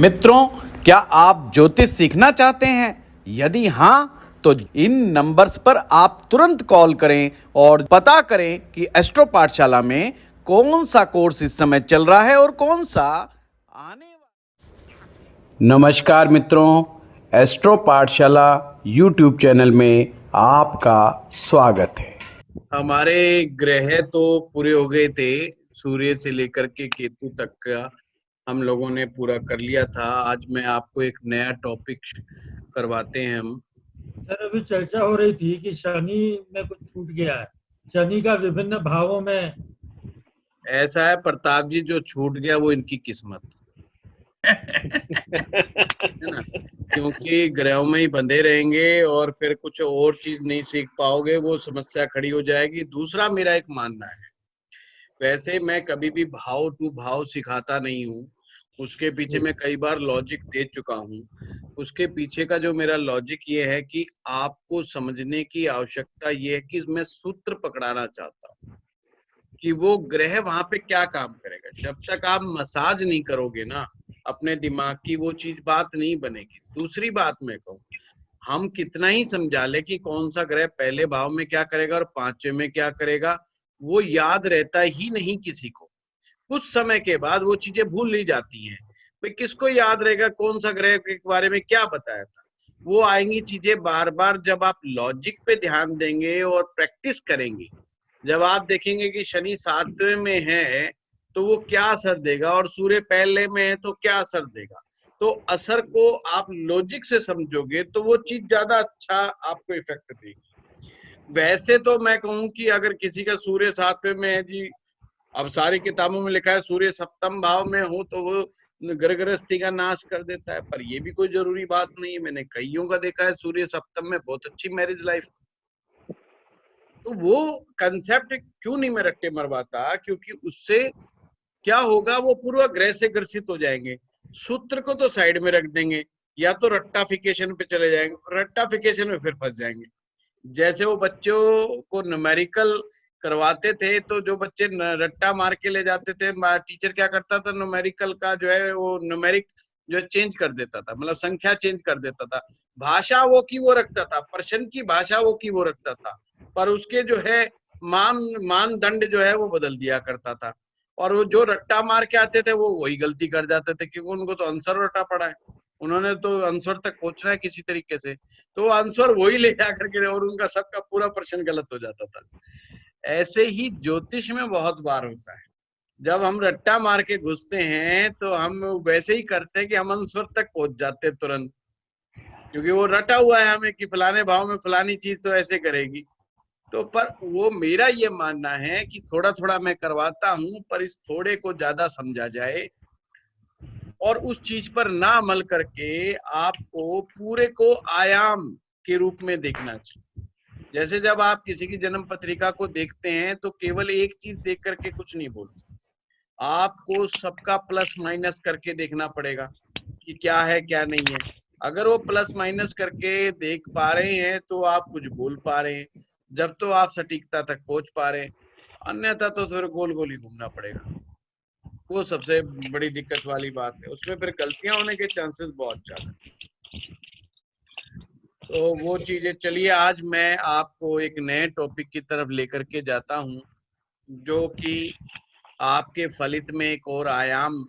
मित्रों, क्या आप ज्योतिष सीखना चाहते हैं? यदि हाँ, तो इन नंबर्स पर आप तुरंत कॉल करें और पता करें कि एस्ट्रो पाठशाला में कौन सा कोर्स इस समय चल रहा है और कौन सा आने वाला। नमस्कार मित्रों, एस्ट्रो पाठशाला यूट्यूब चैनल में आपका स्वागत है। हमारे ग्रह तो पूरे हो गए थे, सूर्य से लेकर के केतु तक का हम लोगों ने पूरा कर लिया था। आज मैं आपको एक नया टॉपिक करवाते हैं हम। सर, अभी चर्चा हो रही थी कि शनि में कुछ छूट गया है। शनि का विभिन्न भावों में। ऐसा है प्रताप जी, जो छूट गया वो इनकी किस्मत है ना, क्योंकि ग्रहों में ही बंधे रहेंगे और फिर कुछ और चीज नहीं सीख पाओगे, वो समस्या खड़ी हो जाएगी। दूसरा मेरा एक मानना है, वैसे मैं कभी भी भाव टू भाव सिखाता नहीं हूँ, उसके पीछे मैं कई बार लॉजिक दे चुका हूँ। उसके पीछे का जो मेरा लॉजिक ये है कि आपको समझने की आवश्यकता ये है कि मैं सूत्र पकड़ाना चाहता हूँ कि वो ग्रह वहां पे क्या काम करेगा। जब तक आप मसाज नहीं करोगे ना अपने दिमाग की, वो चीज बात नहीं बनेगी। दूसरी बात मैं कहूँ, हम कितना ही समझा ले कि कौन सा ग्रह पहले भाव में क्या करेगा और पांचवें में क्या करेगा, वो याद रहता ही नहीं किसी को। कुछ समय के बाद वो चीजें भूल ली जाती हैं। भाई किसको याद रहेगा कौन सा ग्रह के बारे में क्या बताया था। वो आएंगी चीजें बार बार जब आप लॉजिक पे ध्यान देंगे और प्रैक्टिस करेंगे। जब आप देखेंगे कि शनि सातवें में है तो वो क्या असर देगा और सूर्य पहले में है तो क्या असर देगा, तो असर को आप लॉजिक से समझोगे तो वो चीज ज्यादा अच्छा आपको इफेक्ट देगी। वैसे तो मैं कहूँ कि अगर किसी का सूर्य सातवें में है जी, अब सारी किताबों में लिखा है सूर्य सप्तम भाव में हो तो वो ग्रह गृहस्थी का नाश कर देता है, पर ये भी कोई जरूरी बात नहीं है। मैंने कईयों का देखा है सूर्य सप्तम में बहुत अच्छी मैरिज लाइफ। तो वो कंसेप्ट क्यों नहीं मैं रट्टे मरवाता, क्योंकि उससे क्या होगा, वो पूर्व ग्रह से ग्रसित हो जाएंगे। सूत्र को तो साइड में रख देंगे, या तो रट्टाफिकेशन पे चले जाएंगे, रट्टाफिकेशन में फिर फंस जाएंगे। जैसे वो बच्चों को न्यूमेरिकल करवाते थे तो जो बच्चे रट्टा मार के ले जाते थे, टीचर क्या करता था, न्यूमेरिकल का जो है वो न्यूमेरिक जो है चेंज कर देता था, मतलब संख्या चेंज कर देता था। भाषा वो की वो रखता था, प्रश्न की भाषा वो की वो रखता था, पर उसके जो है मानदंड जो है वो बदल दिया करता था। और वो जो रट्टा मार के आते थे वो वही गलती कर जाते थे, क्योंकि उनको तो आंसर रट्टा पड़ा है, उन्होंने तो आंसर तक पहुंचना है किसी तरीके से, तो आंसर वही ले जाकर के और उनका सबका पूरा प्रश्न गलत हो जाता था। ऐसे ही ज्योतिष में बहुत बार होता है, जब हम रट्टा मार के घुसते हैं तो हम वैसे ही करते हैं कि हम आंसर तक पहुंच जाते हैं तुरंत, क्योंकि वो रटा हुआ है हमें कि फलाने भाव में फलानी चीज तो ऐसे करेगी। तो पर वो मेरा ये मानना है कि थोड़ा थोड़ा मैं करवाता हूँ, पर इस थोड़े को ज्यादा समझा जाए और उस चीज पर ना अमल करके आपको पूरे को आयाम के रूप में देखना चाहिए। जैसे जब आप किसी की जन्म पत्रिका को देखते हैं तो केवल एक चीज देख करके कुछ नहीं बोलते, आपको सबका प्लस माइनस करके देखना पड़ेगा कि क्या है क्या नहीं है। अगर वो प्लस माइनस करके देख पा रहे हैं तो आप कुछ बोल पा रहे हैं, जब तो आप सटीकता तक पहुंच पा रहे हैं। अन्यथा तो फिर गोल गोल ही घूमना पड़ेगा। वो सबसे बड़ी दिक्कत वाली बात है, उसमें फिर गलतियां होने के चांसेस बहुत ज्यादा। तो वो चीजें, चलिए आज मैं आपको एक नए टॉपिक की तरफ लेकर के जाता हूँ, जो कि आपके फलित में एक और आयाम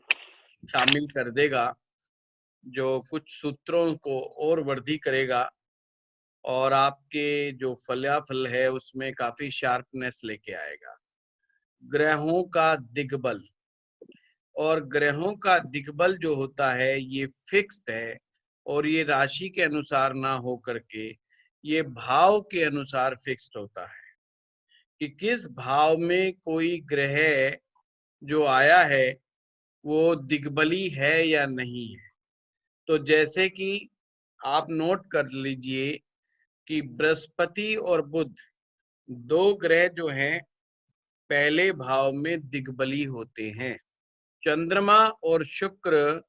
शामिल कर देगा, जो कुछ सूत्रों को और वृद्धि करेगा और आपके जो फलाफल है उसमें काफी शार्पनेस लेके आएगा। ग्रहों का दिग्बल, और ग्रहों का दिग्बल जो होता है ये फिक्स्ड है, और ये राशि के अनुसार ना हो करके ये भाव के अनुसार फिक्स्ड होता है कि किस भाव में कोई ग्रह जो आया है वो दिग्बली है या नहीं है। तो जैसे कि आप नोट कर लीजिए कि बृहस्पति और बुध दो ग्रह जो हैं पहले भाव में दिग्बली होते हैं। चंद्रमा और शुक्र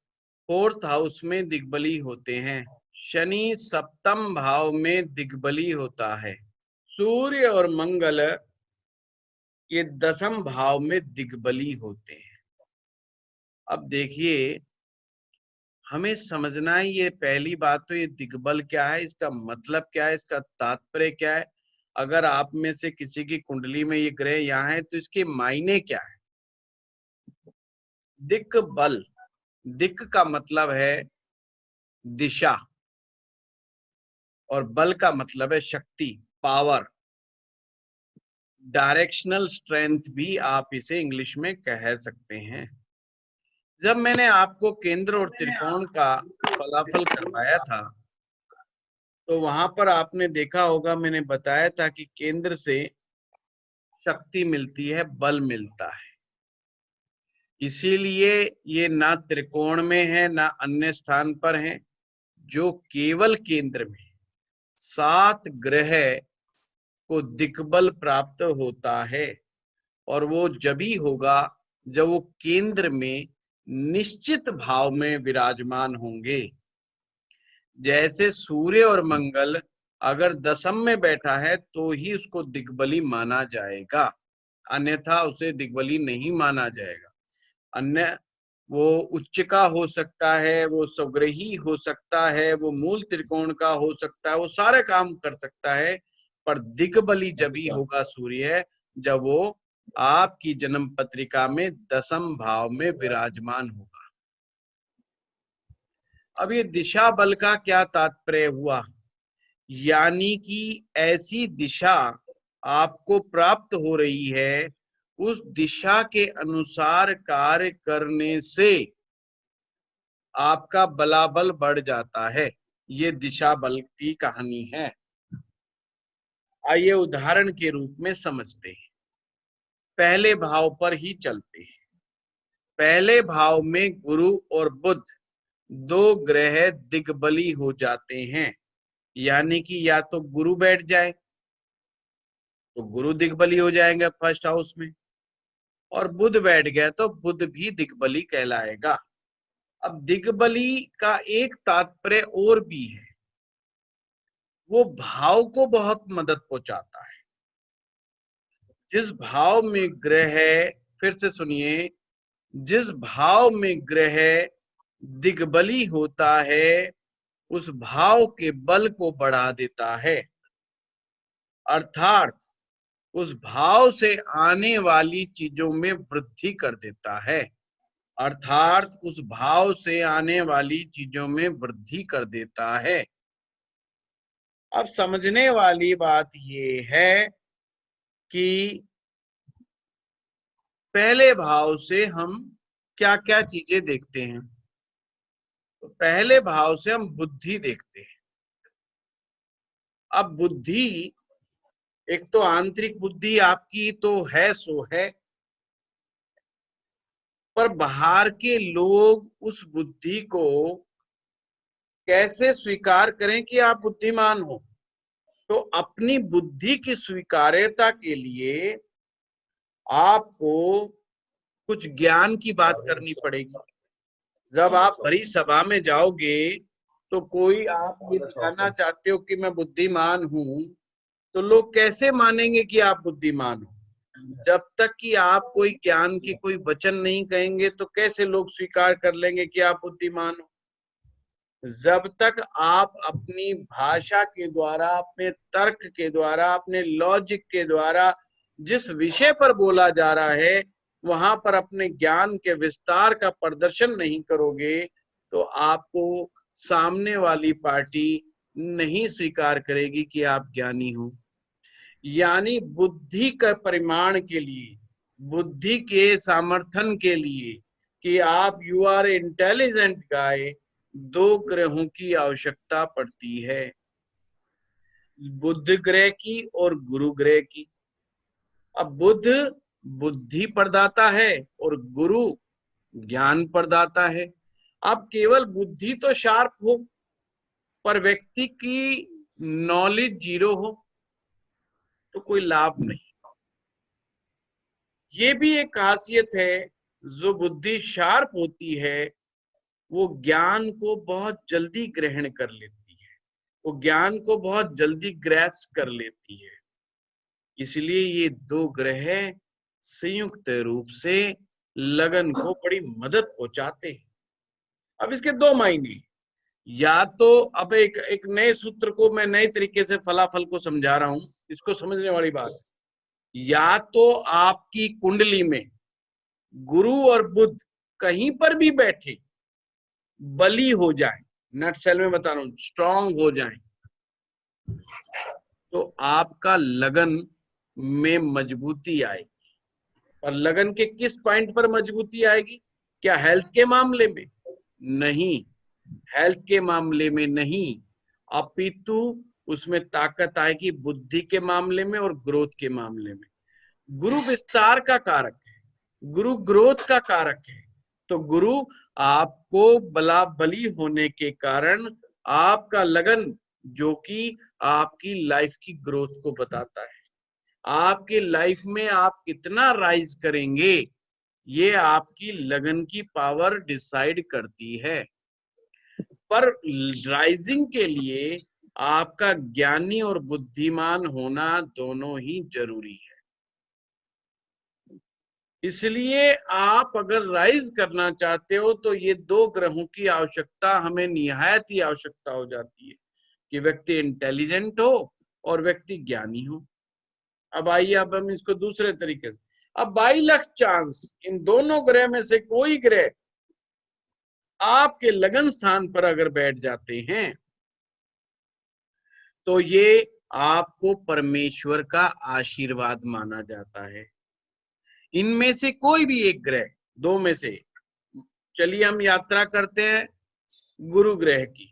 फोर्थ हाउस में दिग्बली होते हैं। शनि सप्तम भाव में दिग्बली होता है। सूर्य और मंगल ये दसम भाव में दिग्बली होते हैं। अब देखिए, हमें समझना है, ये पहली बात तो ये दिग्बल क्या है, इसका मतलब क्या है, इसका तात्पर्य क्या है। अगर आप में से किसी की कुंडली में ये ग्रह यहाँ है तो इसके मायने क्या है। दिक्बल, दिक का मतलब है दिशा और बल का मतलब है शक्ति, पावर, डायरेक्शनल स्ट्रेंथ भी आप इसे इंग्लिश में कह सकते हैं। जब मैंने आपको केंद्र और त्रिकोण का फलाफल करवाया था तो वहां पर आपने देखा होगा, मैंने बताया था कि केंद्र से शक्ति मिलती है, बल मिलता है। इसीलिए ये ना त्रिकोण में है ना अन्य स्थान पर है, जो केवल केंद्र में 7 ग्रह को दिक्बल प्राप्त होता है। और वो जभी होगा जब वो केंद्र में निश्चित भाव में विराजमान होंगे। जैसे सूर्य और मंगल अगर दशम में बैठा है तो ही उसको दिग्बली माना जाएगा, अन्यथा उसे दिग्बली नहीं माना जाएगा। अन्य वो उच्च का हो सकता है, वो स्वग्रही हो सकता है, वो मूल त्रिकोण का हो सकता है, वो सारे काम कर सकता है, पर दिग्बली जब ही होगा सूर्य जब वो आपकी जन्म पत्रिका में दशम भाव में विराजमान होगा। अब ये दिशा बल का क्या तात्पर्य हुआ, यानी कि ऐसी दिशा आपको प्राप्त हो रही है, उस दिशा के अनुसार कार्य करने से आपका बलाबल बढ़ जाता है। ये दिशा बल की कहानी है। आइए उदाहरण के रूप में समझते हैं। पहले भाव पर ही चलते हैं। पहले भाव में गुरु और बुध 2 ग्रह दिग्बली हो जाते हैं, यानी कि या तो गुरु बैठ जाए तो गुरु दिग्बली हो जाएंगे फर्स्ट हाउस में, और बुध बैठ गया तो बुध भी दिग्बली कहलाएगा। अब दिग्बली का एक तात्पर्य और भी है, वो भाव को बहुत मदद पहुंचाता है। जिस भाव में ग्रह है, फिर से सुनिए, जिस भाव में ग्रह दिग्बली होता है उस भाव के बल को बढ़ा देता है, अर्थात उस भाव से आने वाली चीजों में वृद्धि कर देता है, अर्थात उस भाव से आने वाली चीजों में वृद्धि कर देता है। अब समझने वाली बात ये है कि पहले भाव से हम क्या क्या चीजें देखते हैं। तो पहले भाव से हम बुद्धि देखते हैं। अब बुद्धि, एक तो आंतरिक बुद्धि आपकी तो है सो है, पर बाहर के लोग उस बुद्धि को कैसे स्वीकार करें कि आप बुद्धिमान हो। तो अपनी बुद्धि की स्वीकार्यता के लिए आपको कुछ ज्ञान की बात करनी पड़ेगी। जब आप बड़ी सभा में जाओगे तो कोई आप ये दिखाना चाहते हो कि मैं बुद्धिमान हूं, तो लोग कैसे मानेंगे कि आप बुद्धिमान हो। जब तक कि आप कोई ज्ञान की कोई वचन नहीं कहेंगे तो कैसे लोग स्वीकार कर लेंगे कि आप बुद्धिमान हो। जब तक आप अपनी भाषा के द्वारा, अपने तर्क के द्वारा, अपने लॉजिक के द्वारा जिस विषय पर बोला जा रहा है वहां पर अपने ज्ञान के विस्तार का प्रदर्शन नहीं करोगे तो आपको सामने वाली पार्टी नहीं स्वीकार करेगी कि आप ज्ञानी हो। यानी बुद्धि का परिमाण के लिए, बुद्धि के समर्थन के लिए कि आप यू आर इंटेलिजेंट गाय, 2 ग्रहों की आवश्यकता पड़ती है, बुध ग्रह की और गुरु ग्रह की। अब बुध बुद्धि प्रदाता है और गुरु ज्ञान प्रदाता है। अब केवल बुद्धि तो शार्प हो पर व्यक्ति की नॉलेज 0 हो तो कोई लाभ नहीं। ये भी एक खासियत है, जो बुद्धि शार्प होती है वो ज्ञान को बहुत जल्दी ग्रहण कर लेती है, वो ज्ञान को बहुत जल्दी ग्रैस्प कर लेती है। इसलिए ये 2 ग्रह संयुक्त रूप से लगन को बड़ी मदद पहुंचाते हैं। अब इसके दो मायने, या तो अब एक नए सूत्र को मैं नए तरीके से फलाफल को समझा रहा हूं, इसको समझने वाली बात, या तो आपकी कुंडली में गुरु और बुध कहीं पर भी बैठे बली हो जाए, नट सेल में बता रहा हूं, स्ट्रांग हो जाए, तो आपका लगन में मजबूती आएगी। और लगन के किस पॉइंट पर मजबूती आएगी? क्या हेल्थ के मामले में? नहीं, हेल्थ के मामले में नहीं, अपितु उसमें ताकत आएगी बुद्धि के मामले में और ग्रोथ के मामले में। गुरु विस्तार का कारक है, गुरु ग्रोथ का कारक है, तो गुरु आपको बली होने के कारण आपका लगन, जो कि आपकी लाइफ की ग्रोथ को बताता है, आपकी लाइफ में आप कितना राइज करेंगे, ये आपकी लगन की पावर डिसाइड करती है। पर राइजिंग के लिए आपका ज्ञानी और बुद्धिमान होना दोनों ही जरूरी है। इसलिए आप अगर राइज करना चाहते हो तो ये दो ग्रहों की आवश्यकता हमें निहायत ही आवश्यकता हो जाती है, कि व्यक्ति इंटेलिजेंट हो और व्यक्ति ज्ञानी हो। अब आइए, अब हम इसको दूसरे तरीके से, अब 22 लाख चांस इन दोनों ग्रह में से कोई ग्रह आपके लगन स्थान पर अगर बैठ जाते हैं तो ये आपको परमेश्वर का आशीर्वाद माना जाता है। इनमें से कोई भी एक ग्रह, दो में से, चलिए हम यात्रा करते हैं गुरु ग्रह की।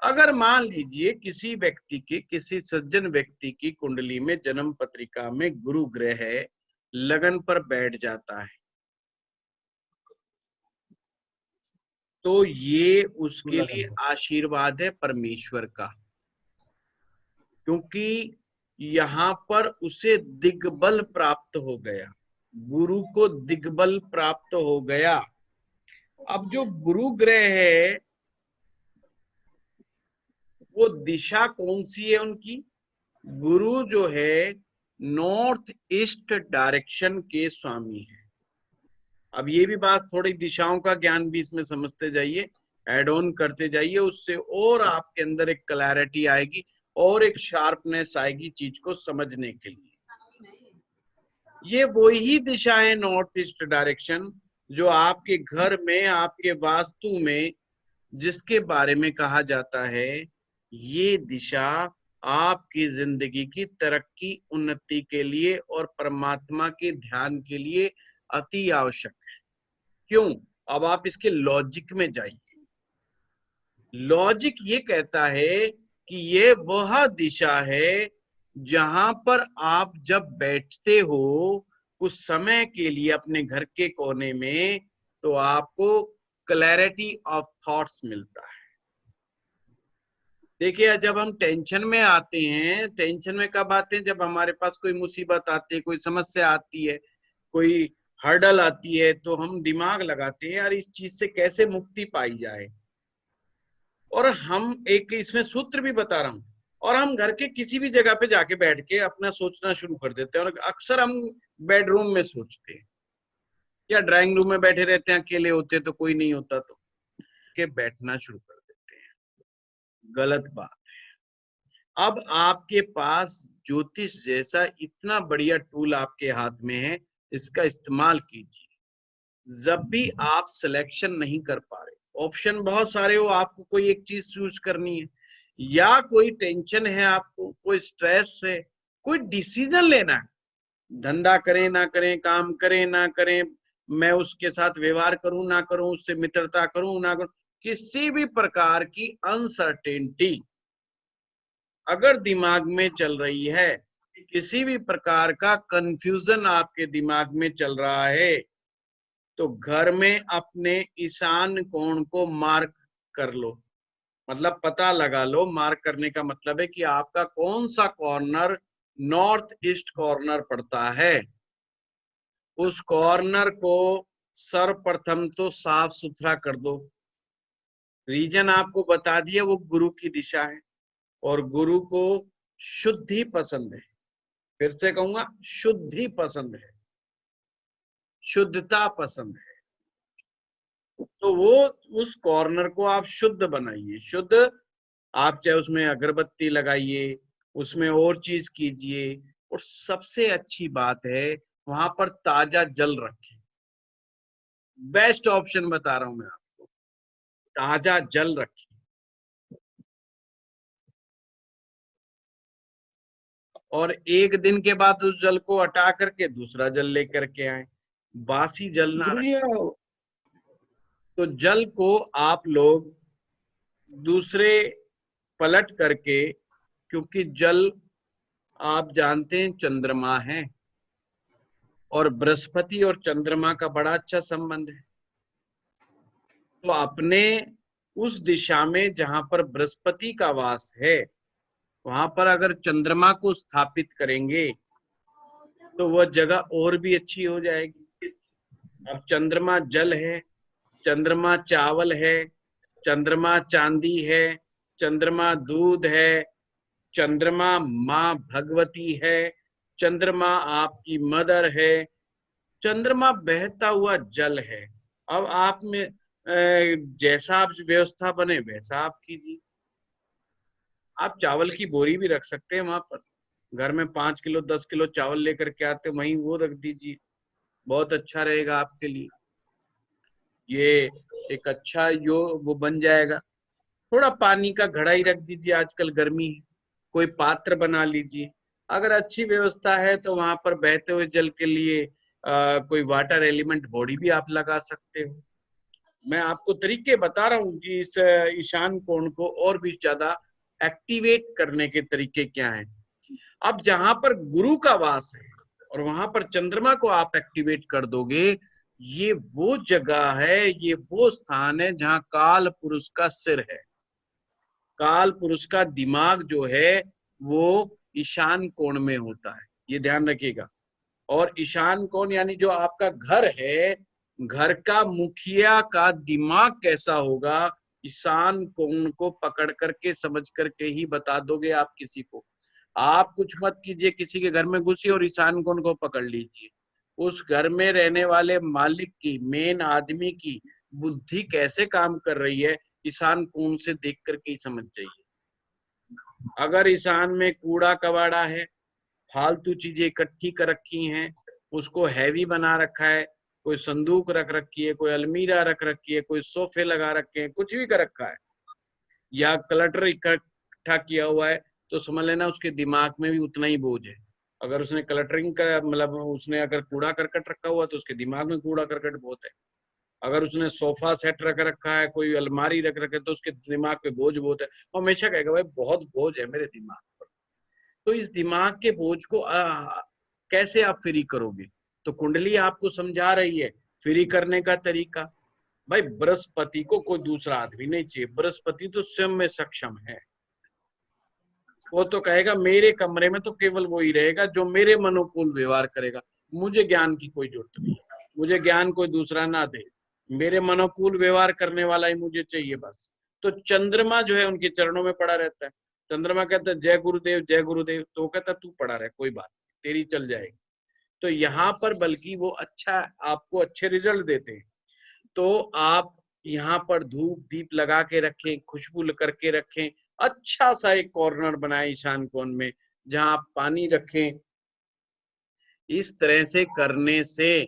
अगर मान लीजिए किसी व्यक्ति की, किसी सज्जन व्यक्ति की कुंडली में, जन्म पत्रिका में गुरु ग्रह है, लगन पर बैठ जाता है, तो ये उसके लिए आशीर्वाद है परमेश्वर का, क्योंकि यहां पर उसे दिग्बल प्राप्त हो गया, गुरु को दिग्बल प्राप्त हो गया। अब जो गुरु ग्रह है वो दिशा कौन सी है उनकी? गुरु जो है नॉर्थ ईस्ट डायरेक्शन के स्वामी है। अब ये भी बात, थोड़ी दिशाओं का ज्ञान भी इसमें समझते जाइए, एड ऑन करते जाइए, उससे और आपके अंदर एक क्लैरिटी आएगी और एक शार्पनेस आएगी चीज को समझने के लिए। ये वही दिशा है नॉर्थ ईस्ट डायरेक्शन, जो आपके घर में, आपके वास्तु में, जिसके बारे में कहा जाता है ये दिशा आपकी जिंदगी की तरक्की, उन्नति के लिए और परमात्मा के ध्यान के लिए अति आवश्यक है। क्यों? अब आप इसके लॉजिक में जाइए। लॉजिक ये कहता है कि ये वह दिशा है जहां पर आप जब बैठते हो कुछ समय के लिए अपने घर के कोने में, तो आपको क्लैरिटी ऑफ थॉट्स मिलता है। देखिए, जब हम टेंशन में आते हैं, टेंशन में कब आते हैं? जब हमारे पास कोई मुसीबत आती है, कोई समस्या आती है, कोई हर्डल आती है, तो हम दिमाग लगाते हैं यार इस चीज से कैसे मुक्ति पाई जाए। और हम एक इसमें सूत्र भी बता रहा हूं, और हम घर के किसी भी जगह पे जाके बैठ के अपना सोचना शुरू कर देते हैं। और अक्सर हम बेडरूम में सोचते हैं या ड्राइंग रूम में बैठे रहते हैं, अकेले होते तो कोई नहीं होता, तो के बैठना शुरू कर देते हैं। गलत बात है। अब आपके पास ज्योतिष जैसा इतना बढ़िया टूल आपके हाथ में है, इसका इस्तेमाल कीजिए। जब भी आप सिलेक्शन नहीं कर पा रहे, ऑप्शन बहुत सारे हो, आपको कोई एक चीज चूज करनी है, या कोई टेंशन है आपको, कोई स्ट्रेस है, कोई डिसीजन लेना है, धंधा करें ना करें, काम करें ना करें, मैं उसके साथ व्यवहार करूं ना करूं, उससे मित्रता करूं ना करूं, किसी भी प्रकार की अनसर्टेनिटी अगर दिमाग में चल रही है, किसी भी प्रकार का कंफ्यूजन आपके दिमाग में चल रहा है, तो घर में अपने ईशान कोण को मार्क कर लो, मतलब पता लगा लो। मार्क करने का मतलब है कि आपका कौन सा कॉर्नर नॉर्थ ईस्ट कॉर्नर पड़ता है। उस कॉर्नर को सर्वप्रथम तो साफ सुथरा कर दो। रीजन आपको बता दिया, वो गुरु की दिशा है, और गुरु को शुद्धि पसंद है। फिर से कहूंगा, शुद्धि पसंद है, शुद्धता पसंद है। तो वो उस कॉर्नर को आप शुद्ध बनाइए, शुद्ध। आप चाहे उसमें अगरबत्ती लगाइए, उसमें और चीज कीजिए, और सबसे अच्छी बात है वहां पर ताजा जल रखें। बेस्ट ऑप्शन बता रहा हूं मैं आपको, ताजा जल रखें। और एक दिन के बाद उस जल को हटा करके दूसरा जल लेकर के आए, बासी जल ना रखें। तो जल को आप लोग दूसरे पलट करके, क्योंकि जल आप जानते हैं चंद्रमा है, और बृहस्पति और चंद्रमा का बड़ा अच्छा संबंध है। तो अपने उस दिशा में जहां पर बृहस्पति का वास है, वहां पर अगर चंद्रमा को स्थापित करेंगे तो वह जगह और भी अच्छी हो जाएगी। अब चंद्रमा जल है, चंद्रमा चावल है, चंद्रमा चांदी है, चंद्रमा दूध है, चंद्रमा माँ भगवती है, चंद्रमा आपकी मदर है, चंद्रमा बहता हुआ जल है। अब आप में जैसा आप व्यवस्था बने वैसा आप कीजिए। आप चावल की बोरी भी रख सकते हैं वहां पर, घर में 5 किलो 10 किलो चावल लेकर के आते वहीं वो रख दीजिए, बहुत अच्छा रहेगा आपके लिए। ये एक अच्छा वो बन जाएगा। थोड़ा पानी का घड़ा ही रख दीजिए, आजकल गर्मी है, कोई पात्र बना लीजिए। अगर अच्छी व्यवस्था है तो वहां पर बहते हुए जल के लिए कोई वाटर एलिमेंट बॉडी भी आप लगा सकते हो। मैं आपको तरीके बता रहा हूँ कि इस ईशान कोण को और भी ज्यादा एक्टिवेट करने के तरीके क्या हैं। अब जहां पर गुरु का वास है और वहां पर चंद्रमा को आप एक्टिवेट कर दोगे, ये वो जगह है, ये वो स्थान है जहां काल पुरुष का सिर है। काल पुरुष का दिमाग जो है वो ईशान कोण में होता है, ये ध्यान रखिएगा। और ईशान कोण यानी जो आपका घर है, घर का मुखिया का दिमाग कैसा होगा, ईशान कोण को पकड़ करके समझ करके ही बता दोगे आप किसी को। आप कुछ मत कीजिए, किसी के घर में घुसिए और ईशान कोण को पकड़ लीजिए। उस घर में रहने वाले मालिक की, मेन आदमी की बुद्धि कैसे काम कर रही है, ईशान कोण से देख करके ही समझ जाइए। अगर ईशान में कूड़ा कबाड़ा है, फालतू चीजें इकट्ठी कर रखी हैं, उसको हैवी बना रखा है, कोई संदूक रख रखी है, कोई अलमीरा रख रखी है, कोई सोफे लगा रखे हैं, कुछ भी कर रखा है, या क्लटर इकट्ठा किया हुआ है, तो समझ लेना उसके दिमाग में भी उतना ही बोझ है। अगर उसने क्लटरिंग का मतलब उसने अगर कूड़ा करकट रखा हुआ तो उसके दिमाग में कूड़ा करकट बहुत है। अगर उसने सोफा सेट रख रखा है, कोई अलमारी रख रखे तो उसके दिमाग पे बोझ बहुत है। वो हमेशा कहेगा भाई बहुत बोझ है मेरे दिमाग पर। तो इस दिमाग के बोझ को कैसे आप फ्री करोगे? तो कुंडली आपको समझा रही है फ्री करने का तरीका। भाई बृहस्पति को कोई दूसरा आदमी नहीं चाहिए, बृहस्पति तो स्वयं में सक्षम है। वो तो कहेगा मेरे कमरे में तो केवल वो ही रहेगा जो मेरे मनोकूल व्यवहार करेगा, मुझे ज्ञान की कोई जरूरत नहीं है, मुझे ज्ञान कोई दूसरा ना दे, मेरे मनोकूल व्यवहार करने वाला ही मुझे चाहिए बस। तो चंद्रमा जो है उनके चरणों में पड़ा रहता है। चंद्रमा कहता है जय गुरुदेव जय गुरुदेव, तो वो कहता तू पड़ा रहे, कोई बात तेरी चल जाएगी। तो यहाँ पर बल्कि वो अच्छा आपको अच्छे रिजल्ट देते हैं। तो आप यहाँ पर धूप दीप लगा के रखें, खुशबू करके रखें, अच्छा सा एक कॉर्नर बनाए ईशान कोण में जहां आप पानी रखें। इस तरह से करने से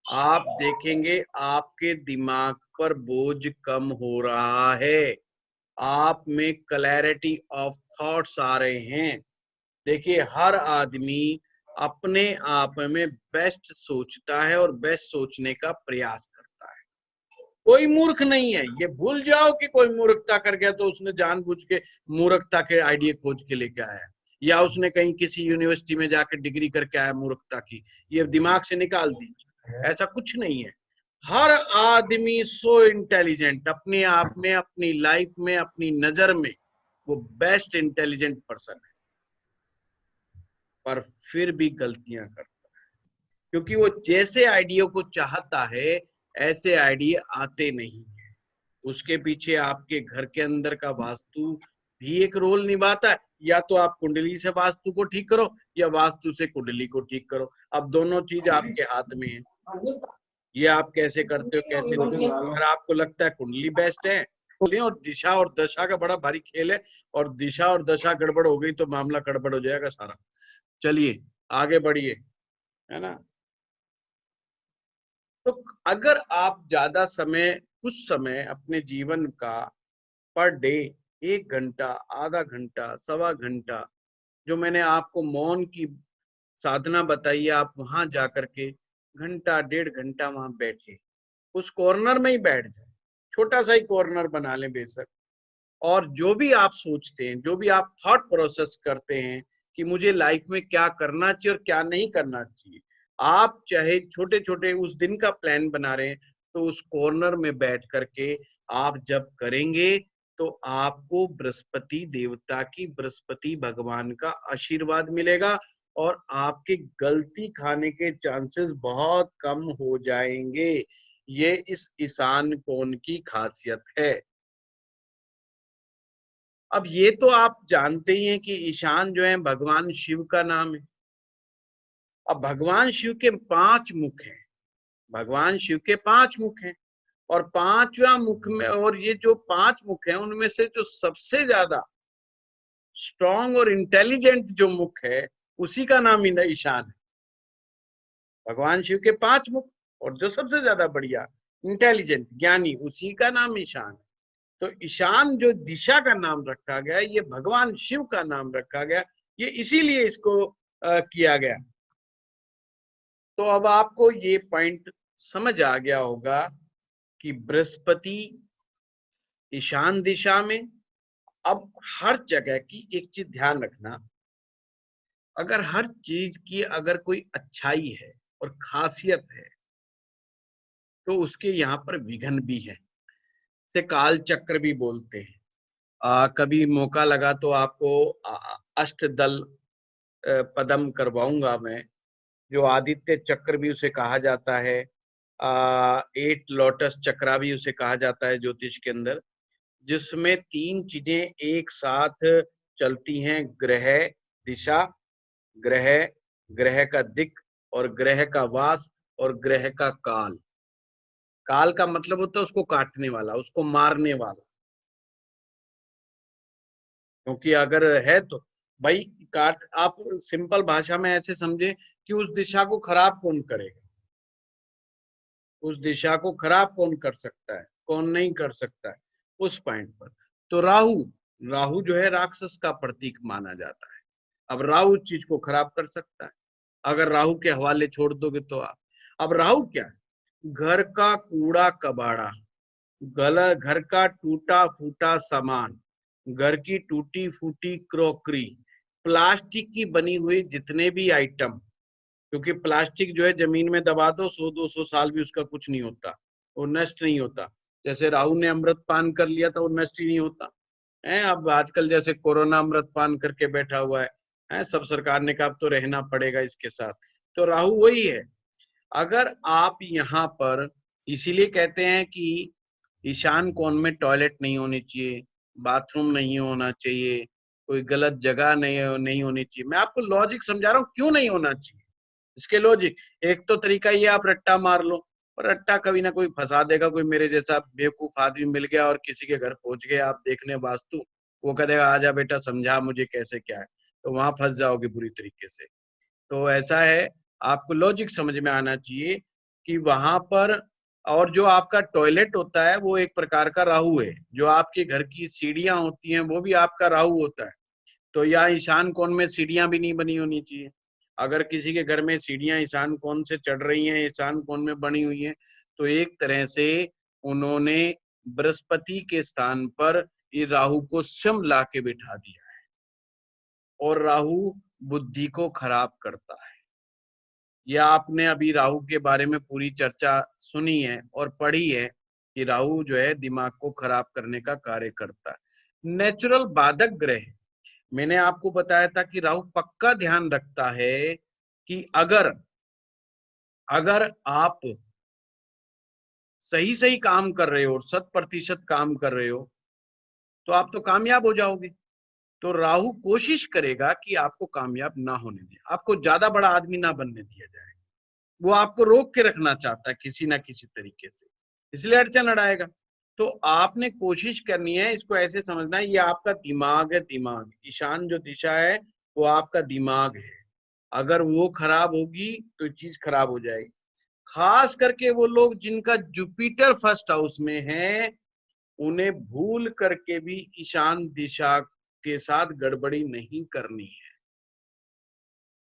आप देखेंगे आपके दिमाग पर बोझ कम हो रहा है, आप में क्लैरिटी ऑफ थॉट्स आ रहे हैं। देखिए हर आदमी अपने आप में बेस्ट सोचता है और बेस्ट सोचने का प्रयास करता है। कोई मूर्ख नहीं है, ये भूल जाओ कि कोई मूर्खता कर गया तो उसने जानबूझ के मूर्खता के आइडिया खोज के लेके आया है, या उसने कहीं किसी यूनिवर्सिटी में जाकर डिग्री करके आया मूर्खता की, ये दिमाग से निकाल दी। ऐसा कुछ नहीं है। हर आदमी सो इंटेलिजेंट अपने आप में, अपनी लाइफ में, अपनी नजर में वो बेस्ट इंटेलिजेंट पर्सन है, पर फिर भी गलतियां करता है, क्योंकि वो जैसे आइडिया को चाहता है ऐसे आइडिया आते नहीं है। उसके पीछे आपके घर के अंदर का वास्तु भी एक रोल निभाता है। या तो आप कुंडली से वास्तु को ठीक करो या वास्तु से कुंडली को ठीक करो, अब दोनों चीज आपके हाथ में है। ये आप कैसे करते हो, कैसे नहीं। अगर आपको लगता है कुंडली बेस्ट है और दिशा और दशा का बड़ा भारी खेल है, और दिशा और दशा गड़बड़ हो गई तो मामला गड़बड़ हो जाएगा सारा। चलिए आगे बढ़िए, है ना। तो अगर आप ज्यादा समय, कुछ समय अपने जीवन का पर डे 1 घंटा, आधा घंटा, सवा घंटा, जो मैंने आपको मौन की साधना बताई है, आप वहां जाकर के घंटा 1.5 घंटा वहां बैठे, उस कॉर्नर में ही बैठ जाए, छोटा सा ही कॉर्नर बना लें बेशक, और जो भी आप सोचते हैं, जो भी आप थॉट प्रोसेस करते हैं कि मुझे लाइफ में क्या करना चाहिए और क्या नहीं करना चाहिए, आप चाहे छोटे छोटे उस दिन का प्लान बना रहे हैं, तो उस कॉर्नर में बैठ करके आप जब करेंगे तो आपको बृहस्पति देवता की, बृहस्पति भगवान का आशीर्वाद मिलेगा और आपके गलती खाने के चांसेस बहुत कम हो जाएंगे। ये इस ईशान कोण की खासियत है। अब ये तो आप जानते ही हैं कि ईशान जो है भगवान शिव का नाम है। अब भगवान शिव के 5 मुख हैं, भगवान शिव के 5 मुख हैं, और 5वां मुख में, और ये जो 5 मुख हैं उनमें से जो सबसे ज्यादा स्ट्रॉन्ग और इंटेलिजेंट जो मुख है उसी का नाम ईशान है। भगवान शिव के 5 मुख, और जो सबसे ज्यादा बढ़िया इंटेलिजेंट ज्ञानी, उसी का नाम ईशान है। तो ईशान जो दिशा का नाम रखा गया, ये भगवान शिव का नाम रखा गया, ये इसीलिए इसको किया गया। तो अब आपको ये पॉइंट समझ आ गया होगा कि बृहस्पति ईशान दिशा में। अब हर जगह की एक चीज ध्यान रखना, अगर हर चीज की अगर कोई अच्छाई है और खासियत है तो उसके यहाँ पर विघ्न भी है, से काल चक्र भी बोलते हैं। कभी मौका लगा तो आपको अष्टदल पदम करवाऊंगा मैं, जो आदित्य चक्र भी उसे कहा जाता है, 8 लोटस चक्रा भी उसे कहा जाता है ज्योतिष के अंदर, जिसमें 3 चीजें एक साथ चलती हैं, ग्रह दिशा, ग्रह, ग्रह का दिक्, और ग्रह का वास, और ग्रह का काल। काल का मतलब होता है उसको काटने वाला, उसको मारने वाला। क्योंकि अगर है तो भाई काट, आप सिंपल भाषा में ऐसे समझे कि उस दिशा को खराब कौन करेगा, उस दिशा को खराब कौन कर सकता है, कौन नहीं कर सकता है, उस पॉइंट पर। तो राहु, राहु जो है राक्षस का प्रतीक माना जाता है। अब राहु उस चीज को खराब कर सकता है, अगर राहु के हवाले छोड़ दोगे तो आप। अब राहु क्या है? घर का कूड़ा कबाड़ा, गला, घर का टूटा फूटा सामान, घर की टूटी फूटी क्रॉकरी, प्लास्टिक की बनी हुई जितने भी आइटम, क्योंकि प्लास्टिक जो है जमीन में दबा दो 100-200 साल भी उसका कुछ नहीं होता, वो नष्ट नहीं होता। जैसे राहु ने अमृत पान कर लिया था, वो नष्ट ही नहीं होता है। अब आजकल जैसे कोरोना अमृत पान करके बैठा हुआ है, सब सरकार ने कहा अब तो रहना पड़ेगा इसके साथ। तो राहु वही है। अगर आप यहाँ पर, इसीलिए कहते हैं कि ईशान कोण में टॉयलेट नहीं होनी चाहिए, बाथरूम नहीं होना चाहिए, कोई गलत जगह नहीं होनी चाहिए। मैं आपको लॉजिक समझा रहा हूँ क्यों नहीं होना चाहिए, इसके लॉजिक। एक तो तरीका ये, आप रट्टा मार लो, और रट्टा कभी ना कोई फंसा देगा, कोई मेरे जैसा बेवकूफ आदमी मिल गया और किसी के घर पहुंच गए आप देखने वास्तु, वो कह देगा आजा बेटा समझा मुझे कैसे क्या है, तो वहां फंस जाओगे बुरी तरीके से। तो ऐसा है, आपको लॉजिक समझ में आना चाहिए कि वहां पर, और जो आपका टॉयलेट होता है वो एक प्रकार का राहु है, जो आपके घर की सीढ़ियां होती हैं वो भी आपका राहु होता है। तो यहाँ ईशान कोण में सीढ़ियां भी नहीं बनी होनी चाहिए। अगर किसी के घर में सीढ़ियां ईशान कोण से चढ़ रही हैं, ईशान कोण में बनी हुई हैं, तो एक तरह से उन्होंने बृहस्पति के स्थान पर ये राहु को स्वयं ला के बिठा दिया है, और राहु बुद्धि को खराब करता है। या आपने अभी राहु के बारे में पूरी चर्चा सुनी है और पढ़ी है कि राहु जो है दिमाग को खराब करने का कार्य करता है, नेचुरल बाधक ग्रह। मैंने आपको बताया था कि राहु पक्का ध्यान रखता है कि अगर अगर आप सही सही काम कर रहे हो और 100% काम कर रहे हो तो आप तो कामयाब हो जाओगे। तो राहु कोशिश करेगा कि आपको कामयाब ना होने दे, आपको ज्यादा बड़ा आदमी ना बनने दिया जाए। वो आपको रोक के रखना चाहता है किसी ना किसी तरीके से, इसलिए अड़चन अड़ाएगा। तो आपने कोशिश करनी है, इसको ऐसे समझना है, ये आपका दिमाग है, दिमाग, ईशान जो दिशा है वो आपका दिमाग है। अगर वो खराब होगी तो चीज खराब हो जाएगी। खास करके वो लोग जिनका जुपिटर फर्स्ट हाउस में है, उन्हें भूल करके भी ईशान दिशा के साथ गड़बड़ी नहीं करनी है।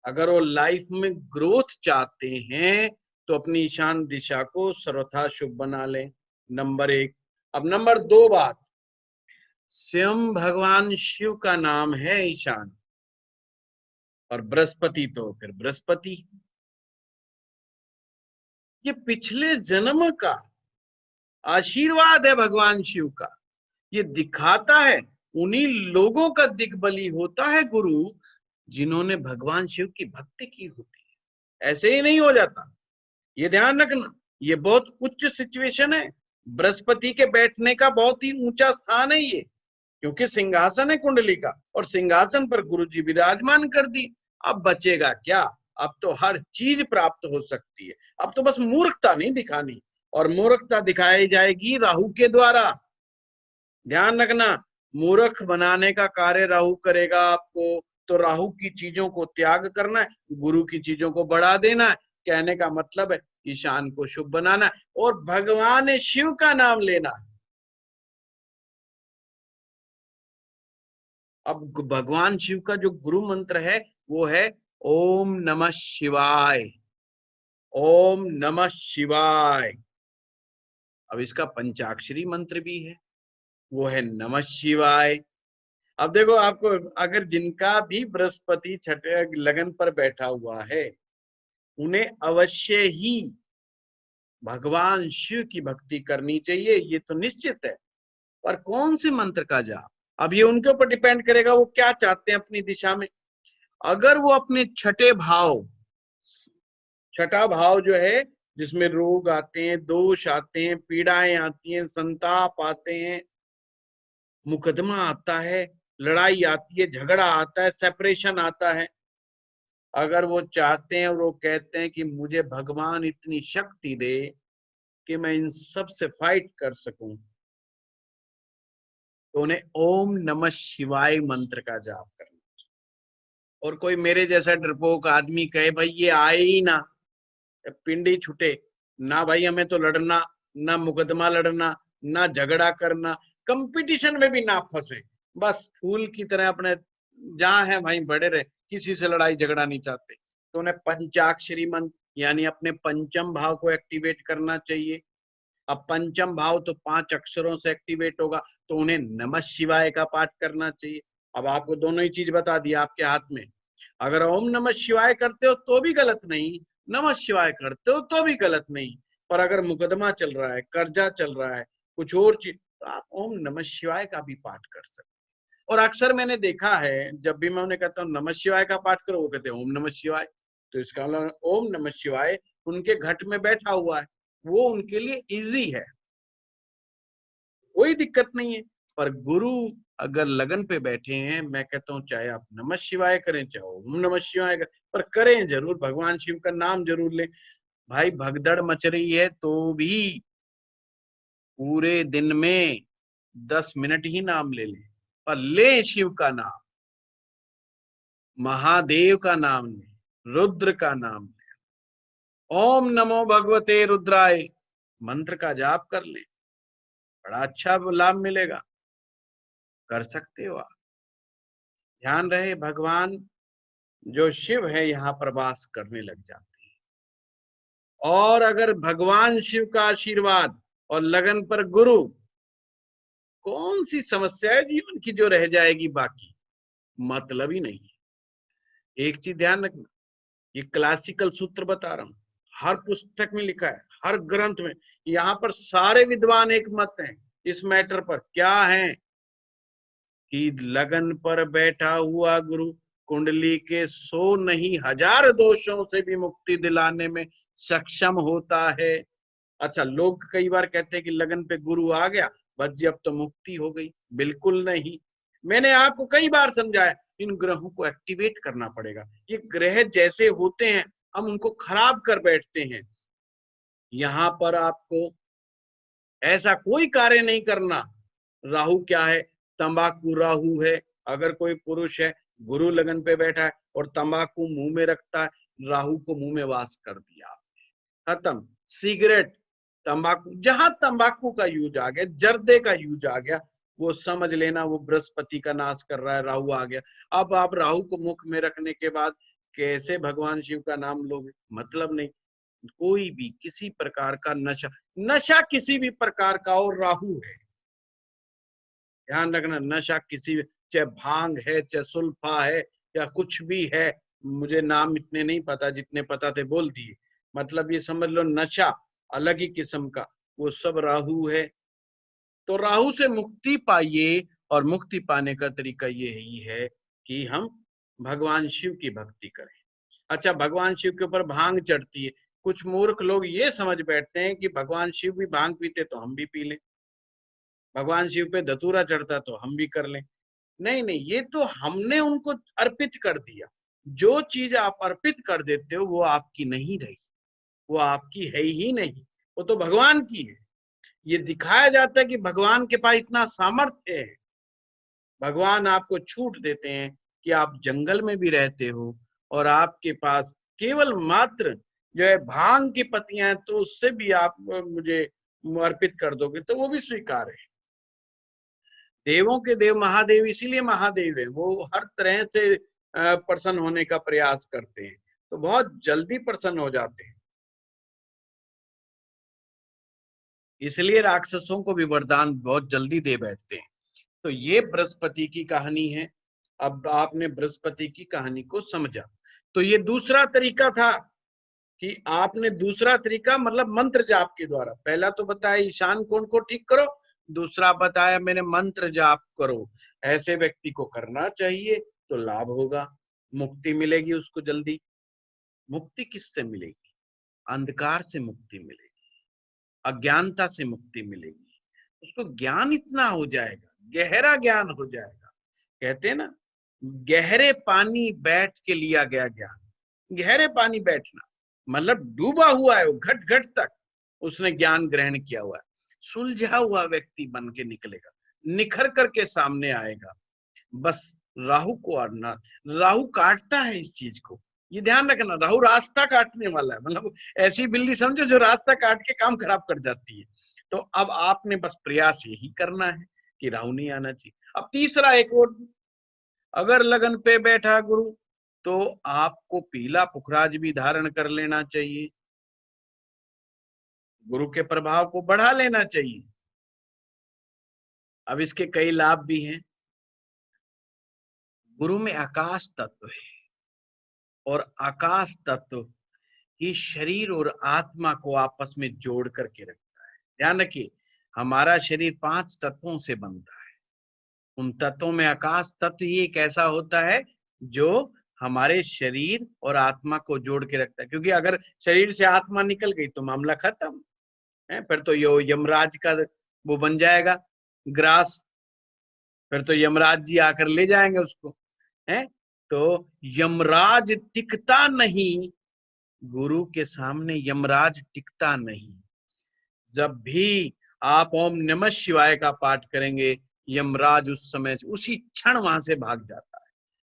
अगर वो लाइफ में ग्रोथ चाहते हैं तो अपनी ईशान दिशा को सर्वथा शुभ बना लें, नंबर 1। अब नंबर 2 बात, स्वयं भगवान शिव का नाम है ईशान, और बृहस्पति तो फिर बृहस्पति, ये पिछले जन्म का आशीर्वाद है भगवान शिव का। ये दिखाता है उन्हीं लोगों का दिग्बली होता है गुरु जिन्होंने भगवान शिव की भक्ति की होती है, ऐसे ही नहीं हो जाता, ये ध्यान रखना। ये बहुत उच्च सिचुएशन है, बृहस्पति के बैठने का बहुत ही ऊंचा स्थान है ये, क्योंकि सिंहासन है कुंडली का, और सिंहासन पर गुरु जी विराजमान कर दी। अब बचेगा क्या? अब तो हर चीज प्राप्त हो सकती है, अब तो बस मूर्खता नहीं दिखानी, और मूर्खता दिखाई जाएगी राहु के द्वारा। ध्यान रखना, मूर्ख बनाने का कार्य राहु करेगा आपको, तो राहु की चीजों को त्याग करना है, गुरु की चीजों को बढ़ा देना है। कहने का मतलब है ईशान को शुभ बनाना है और भगवान शिव का नाम लेना है। अब भगवान शिव का जो गुरु मंत्र है वो है ओम नमः शिवाय, ओम नमः शिवाय। अब इसका पंचाक्षरी मंत्र भी है, वो है नमः शिवाय। अब देखो, आपको अगर जिनका भी बृहस्पति छठे लगन पर बैठा हुआ है, उन्हें अवश्य ही भगवान शिव की भक्ति करनी चाहिए, ये तो निश्चित है। पर कौन से मंत्र का जाप, अब ये उनके ऊपर डिपेंड करेगा वो क्या चाहते हैं अपनी दिशा में। अगर वो अपने छठे भाव, छठा भाव जो है जिसमें रोग आते हैं, दोष आते हैं, पीड़ाएं आती हैं, संताप आते हैं, मुकदमा आता है, लड़ाई आती है, झगड़ा आता है, सेपरेशन आता है, अगर वो चाहते हैं और वो कहते हैं कि मुझे भगवान इतनी शक्ति दे कि मैं इन सब से फाइट कर सकूं, तो उन्हें ओम नमः शिवाय मंत्र का जाप करना। और कोई मेरे जैसा डरपोक आदमी कहे भाई ये आए ही ना, पिंडी छूटे ना भाई, हमें तो लड़ना, ना मुकदमा लड़ना, ना झगड़ा करना, कंपटीशन में भी ना फंसे, बस फूल की तरह अपने जहां है वहीं बड़े रहे, किसी से लड़ाई झगड़ा नहीं चाहते, तो उन्हें पंचाक्षरी मंत्र यानी अपने पंचम भाव को एक्टिवेट करना चाहिए। अब पंचम भाव तो 5 अक्षरों से एक्टिवेट होगा, तो उन्हें नमः शिवाय का पाठ करना चाहिए। अब आपको दोनों ही चीज बता दिया आपके हाथ में, अगर ओम नमः शिवाय करते हो तो भी गलत नहीं, नमः शिवाय करते हो तो भी गलत नहीं, पर अगर मुकदमा चल रहा है, कर्जा चल रहा है, कुछ और चीज, तो आप ओम नमः शिवाय का भी पाठ कर सकते हैं। और अक्सर मैंने देखा है, जब भी मैं उन्हें कहता हूँ नमः शिवाय का पाठ करो, वो कहते हैं ओम नमः शिवाय, तो इसका मतलब ओम नमः शिवाय उनके घट में बैठा हुआ है, वो उनके लिए इजी है, कोई दिक्कत नहीं है। पर गुरु अगर लगन पे बैठे हैं, मैं कहता हूँ चाहे आप नमः शिवाय करें, चाहे ओम नमः शिवाय करें, पर करें जरूर, भगवान शिव का नाम जरूर लें। भाई भगदड़ मच रही है तो भी पूरे दिन में 10 मिनट ही नाम ले लें, पर ले शिव का नाम, महादेव का नाम लें, रुद्र का नाम लें, ओम नमो भगवते रुद्राय मंत्र का जाप कर लें, बड़ा अच्छा लाभ मिलेगा, कर सकते हो आप। ध्यान रहे भगवान जो शिव है यहाँ पर वास करने लग जाते हैं, और अगर भगवान शिव का आशीर्वाद और लगन पर गुरु, कौन सी समस्या है जीवन की जो रह जाएगी, बाकी मतलब ही नहीं। एक चीज ध्यान रखना, ये क्लासिकल सूत्र बता रहा हूं, हर पुस्तक में लिखा है, हर ग्रंथ में, यहाँ पर सारे विद्वान एक मत हैं इस मैटर पर, क्या है कि लगन पर बैठा हुआ गुरु कुंडली के 100 नहीं 1000 दोषों से भी मुक्ति दिलाने में सक्षम होता है। अच्छा, लोग कई बार कहते हैं कि लगन पे गुरु आ गया बस जी अब तो मुक्ति हो गई, बिल्कुल नहीं। मैंने आपको कई बार समझाया, इन ग्रहों को एक्टिवेट करना पड़ेगा। ये ग्रह जैसे होते हैं हम उनको खराब कर बैठते हैं। यहाँ पर आपको ऐसा कोई कार्य नहीं करना। राहु क्या है? तंबाकू राहु है। अगर कोई पुरुष है, गुरु लगन पे बैठा है और तंबाकू मुंह में रखता है, राहु को मुंह में वास कर दिया, खत्म। सिगरेट, तंबाकू, जहां तंबाकू का यूज आ गया, जर्दे का यूज आ गया, वो समझ लेना वो बृहस्पति का नाश कर रहा है, राहु आ गया। अब आप राहु को मुख में रखने के बाद कैसे भगवान शिव का नाम लोगे? मतलब नहीं। कोई भी किसी प्रकार का नशा, नशा किसी भी प्रकार का और राहु है, ध्यान रखना। नशा किसी भी, चाहे भांग है, चाहे सुल्फा है, या कुछ भी है, मुझे नाम इतने नहीं पता, जितने पता थे बोल दिए। मतलब ये समझ लो नशा अलग ही किस्म का, वो सब राहु है। तो राहु से मुक्ति पाइए, और मुक्ति पाने का तरीका ये ही है कि हम भगवान शिव की भक्ति करें। अच्छा, भगवान शिव के ऊपर भांग चढ़ती है, कुछ मूर्ख लोग ये समझ बैठते हैं कि भगवान शिव भी भांग पीते तो हम भी पी लें, भगवान शिव पे धतूरा चढ़ता तो हम भी कर लें। नहीं नहीं, ये तो हमने उनको अर्पित कर दिया। जो चीज आप अर्पित कर देते हो वो आपकी नहीं रही, वो आपकी है ही नहीं, वो तो भगवान की है। ये दिखाया जाता है कि भगवान के पास इतना सामर्थ्य है। भगवान आपको छूट देते हैं कि आप जंगल में भी रहते हो और आपके पास केवल मात्र जो है भांग की पत्तियां हैं, तो उससे भी आप मुझे अर्पित कर दोगे तो वो भी स्वीकार है। देवों के देव महादेव इसीलिए महादेव है, वो हर तरह से प्रसन्न होने का प्रयास करते हैं, तो बहुत जल्दी प्रसन्न हो जाते हैं। इसलिए राक्षसों को भी वरदान बहुत जल्दी दे बैठते हैं। तो ये बृहस्पति की कहानी है। अब आपने बृहस्पति की कहानी को समझा। तो ये दूसरा तरीका था कि आपने दूसरा तरीका मतलब मंत्र जाप के द्वारा। पहला तो बताया ईशान कोण को ठीक करो, दूसरा बताया मैंने मंत्र जाप करो। ऐसे व्यक्ति को करना चाहिए तो लाभ होगा, मुक्ति मिलेगी उसको जल्दी। मुक्ति किससे मिलेगी? अंधकार से मुक्ति मिलेगी, अज्ञानता से मुक्ति मिलेगी। उसको ज्ञान इतना हो जाएगा, गहरा ज्ञान हो जाएगा। कहते हैं ना, गहरे पानी बैठ के लिया गया ज्ञान। गहरे पानी बैठना मतलब डूबा हुआ है वो, घट घट तक उसने ज्ञान ग्रहण किया हुआ है। सुलझा हुआ व्यक्ति बन के निकलेगा, निखर करके सामने आएगा। बस राहु को अड़ना, राहु काटता है इस चीज को, ये ध्यान रखना। राहु रास्ता काटने वाला है, मतलब ऐसी बिल्ली समझो जो रास्ता काट के काम खराब कर जाती है। तो अब आपने बस प्रयास यही करना है कि राहु नहीं आना चाहिए। अब तीसरा एक और, अगर लगन पे बैठा गुरु तो आपको पीला पुखराज भी धारण कर लेना चाहिए, गुरु के प्रभाव को बढ़ा लेना चाहिए। अब इसके कई लाभ भी हैं। गुरु में आकाश तत्व है और आकाश तत्व ही शरीर और आत्मा को आपस में जोड़ करके रखता है। ध्यान रखिए, हमारा शरीर 5 तत्वों से बनता है। उन तत्वों में आकाश तत्व ही एक ऐसा होता है जो हमारे शरीर और आत्मा को जोड़ के रखता है। क्योंकि अगर शरीर से आत्मा निकल गई तो मामला खत्म है, फिर तो यो यमराज का वो बन जाएगा ग्रास, फिर तो यमराज जी आकर ले जाएंगे उसको, है। तो यमराज टिकता नहीं, गुरु के सामने यमराज टिकता नहीं। जब भी आप ओम नमः शिवाय का पाठ करेंगे, यमराज उस समय उसी क्षण वहां से भाग जाता है।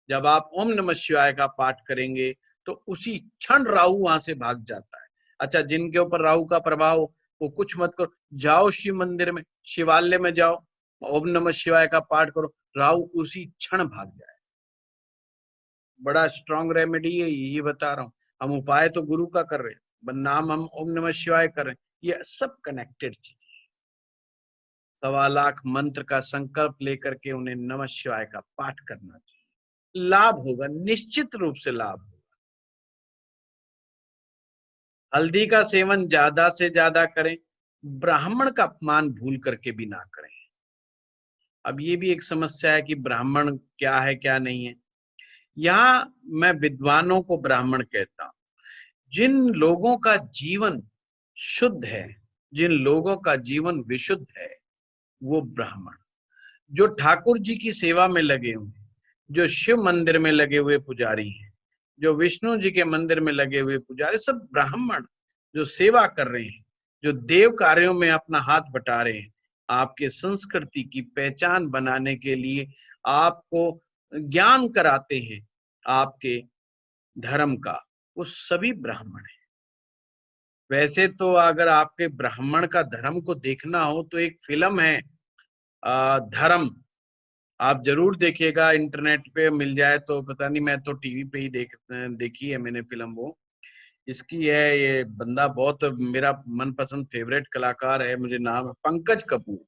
जब आप ओम नमः शिवाय का पाठ करेंगे तो उसी क्षण राहु वहां से भाग जाता है। अच्छा, जिनके ऊपर राहु का प्रभाव, वो कुछ मत करो, जाओ शिव मंदिर में, शिवालय में जाओ, ओम नमः शिवाय का पाठ करो, राहु उसी क्षण भाग जाए। बड़ा स्ट्रॉन्ग रेमेडी है ये बता रहा हूँ। हम उपाय तो गुरु का कर रहे हैं, नाम हम ओम नमः शिवाय कर रहे हैं, ये सब कनेक्टेड चीजें। 1.25 लाख मंत्र का संकल्प लेकर के उन्हें नमः शिवाय का पाठ करना चाहिए, लाभ होगा, निश्चित रूप से लाभ होगा। हल्दी का सेवन ज्यादा से ज्यादा करें, ब्राह्मण का अपमान भूल करके भी ना करें। अब ये भी एक समस्या है कि ब्राह्मण क्या है क्या नहीं है। यहाँ मैं विद्वानों को ब्राह्मण कहता हूं। जिन लोगों का जीवन शुद्ध है, जिन लोगों का जीवन विशुद्ध है, वो ब्राह्मण। जो ठाकुर जी की सेवा में लगे हुए, जो शिव मंदिर में लगे हुए पुजारी हैं, जो विष्णु जी के मंदिर में लगे हुए पुजारी, सब ब्राह्मण जो सेवा कर रहे हैं, जो देव कार्यों में अपना हाथ बटा रहे हैं, आपके संस्कृति की पहचान बनाने के लिए आपको ज्ञान कराते हैं आपके धर्म का, वो सभी ब्राह्मण है। वैसे तो अगर आपके ब्राह्मण का धर्म को देखना हो तो एक फिल्म है धर्म, आप जरूर देखिएगा, इंटरनेट पे मिल जाए तो, पता नहीं, मैं तो टीवी पे ही देखी है मैंने फिल्म वो। इसकी है, ये बंदा बहुत मेरा मनपसंद फेवरेट कलाकार है, मुझे नाम पंकज कपूर,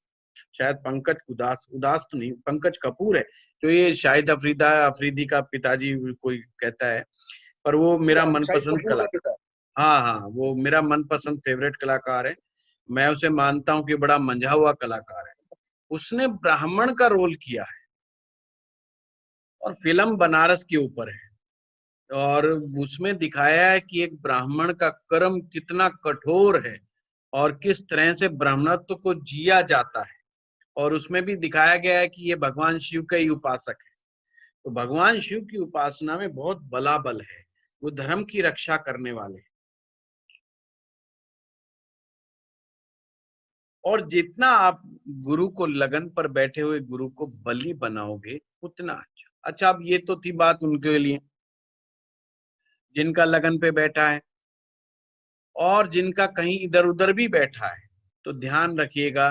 शायद पंकज उदास उदास तो नहीं, पंकज कपूर है, तो ये शाहिद अफरीदी का पिताजी कोई कहता है, पर वो मेरा मनपसंद कलाकार। हाँ हाँ, वो मेरा मनपसंद फेवरेट कलाकार है, मैं उसे मानता हूँ कि बड़ा मंझा हुआ कलाकार है। उसने ब्राह्मण का रोल किया है और फिल्म बनारस के ऊपर है, और उसमें दिखाया है कि एक ब्राह्मण का कर्म कितना कठोर है और किस तरह से ब्राह्मणत्व को जिया जाता है, और उसमें भी दिखाया गया है कि ये भगवान शिव का ही उपासक है। तो भगवान शिव की उपासना में बहुत बला बल है, वो धर्म की रक्षा करने वाले। और जितना आप गुरु को लगन पर बैठे हुए गुरु को बलि बनाओगे उतना अच्छा। अच्छा, अब ये तो थी बात उनके लिए जिनका लगन पे बैठा है, और जिनका कहीं इधर उधर भी बैठा है तो ध्यान रखिएगा,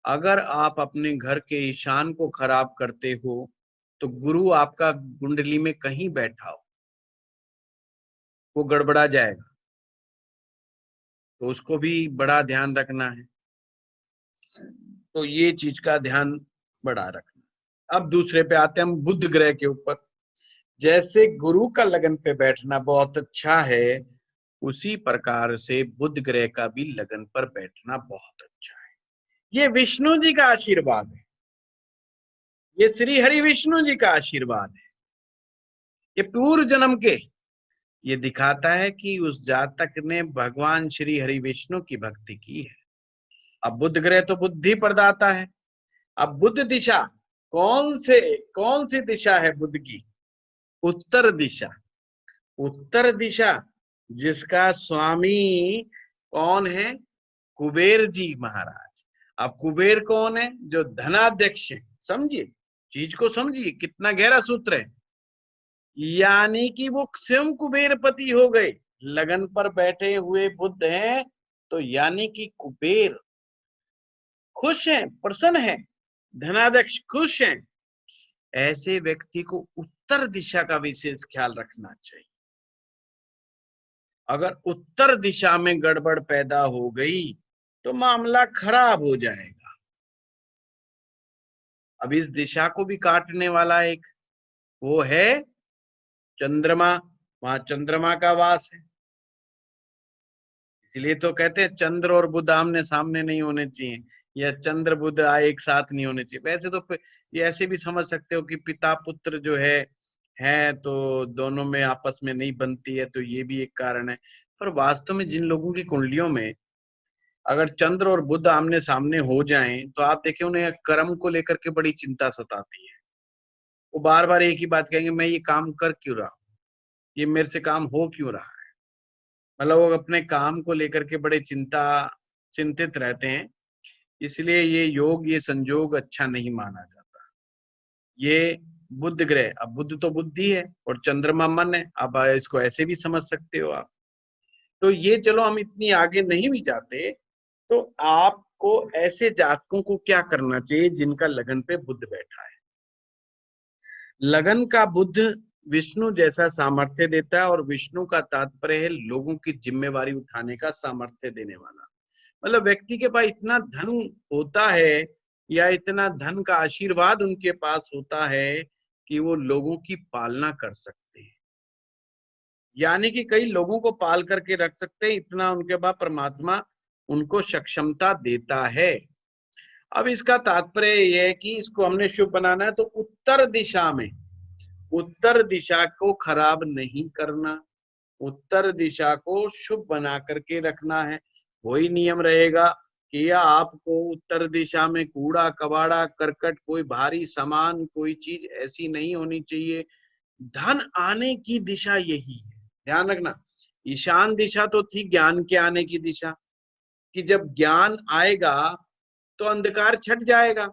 अगर आप अपने घर के ईशान को खराब करते हो तो गुरु आपका कुंडली में कहीं बैठा हो वो गड़बड़ा जाएगा, तो उसको भी बड़ा ध्यान रखना है। तो ये चीज का ध्यान बड़ा रखना। अब दूसरे पे आते हैं हम, बुध ग्रह के ऊपर। जैसे गुरु का लगन पे बैठना बहुत अच्छा है, उसी प्रकार से बुध ग्रह का भी लगन पर बैठना बहुत अच्छा है। ये विष्णु जी का आशीर्वाद है, ये श्री हरि विष्णु जी का आशीर्वाद है, ये पूर्व जन्म के, ये दिखाता है कि उस जातक ने भगवान श्री हरि विष्णु की भक्ति की है। अब बुध ग्रह तो बुद्धि प्रदाता है। अब बुध दिशा कौन सी दिशा है बुध की? उत्तर दिशा। उत्तर दिशा जिसका स्वामी कौन है? कुबेर जी महाराज। अब कुबेर कौन है? जो धनाध्यक्ष है। समझिए, चीज को समझिए, कितना गहरा सूत्र है। यानी कि वो स्वयं कुबेरपति हो गए, लगन पर बैठे हुए बुद्ध हैं, तो यानी कि कुबेर खुश हैं, प्रसन्न हैं, धनाध्यक्ष खुश हैं। ऐसे व्यक्ति को उत्तर दिशा का विशेष ख्याल रखना चाहिए। अगर उत्तर दिशा में गड़बड़ पैदा हो गई तो मामला खराब हो जाएगा। अब इस दिशा को भी काटने वाला एक वो है चंद्रमा, वहां चंद्रमा का वास है। इसलिए तो कहते हैं चंद्र और बुध आमने सामने नहीं होने चाहिए, या चंद्र बुध एक साथ नहीं होने चाहिए। वैसे तो ये ऐसे भी समझ सकते हो कि पिता पुत्र जो है तो दोनों में आपस में नहीं बनती है, तो ये भी एक कारण है। पर वास्तव में जिन लोगों की कुंडलियों में अगर चंद्र और बुध आमने सामने हो जाएं तो आप देखिए उन्हें कर्म को लेकर के बड़ी चिंता सताती है। वो बार बार एक ही बात कहेंगे, मैं ये काम कर क्यों रहा हूँ, ये मेरे से काम हो क्यों रहा है। मतलब वो अपने काम को लेकर के बड़े चिंतित रहते हैं। इसलिए ये योग, ये संजोग अच्छा नहीं माना जाता। ये बुध ग्रह, अब बुध तो बुद्धि है और चंद्रमा मन है, अब इसको ऐसे भी समझ सकते हो आप। तो ये चलो हम इतनी आगे नहीं भी जाते, तो आपको ऐसे जातकों को क्या करना चाहिए जिनका लगन पे बुध बैठा है। लगन का बुध विष्णु जैसा सामर्थ्य देता है, और विष्णु का तात्पर्य है लोगों की जिम्मेवारी उठाने का सामर्थ्य देने वाला। मतलब व्यक्ति के पास इतना धन होता है या इतना धन का आशीर्वाद उनके पास होता है कि वो लोगों की पालना कर सकते हैं, यानी कि कई लोगों को पाल करके रख सकते हैं, इतना उनके पास परमात्मा उनको सक्षमता देता है। अब इसका तात्पर्य यह है कि इसको हमने शुभ बनाना है तो उत्तर दिशा में, उत्तर दिशा को खराब नहीं करना, उत्तर दिशा को शुभ बना करके रखना है। वही नियम रहेगा कि आपको उत्तर दिशा में कूड़ा कबाड़ा करकट, कोई भारी सामान, कोई चीज ऐसी नहीं होनी चाहिए धन आने की दिशा यही है, ध्यान रखना। ईशान दिशा तो थी ज्ञान के आने की दिशा, कि जब ज्ञान आएगा तो अंधकार छट जाएगा,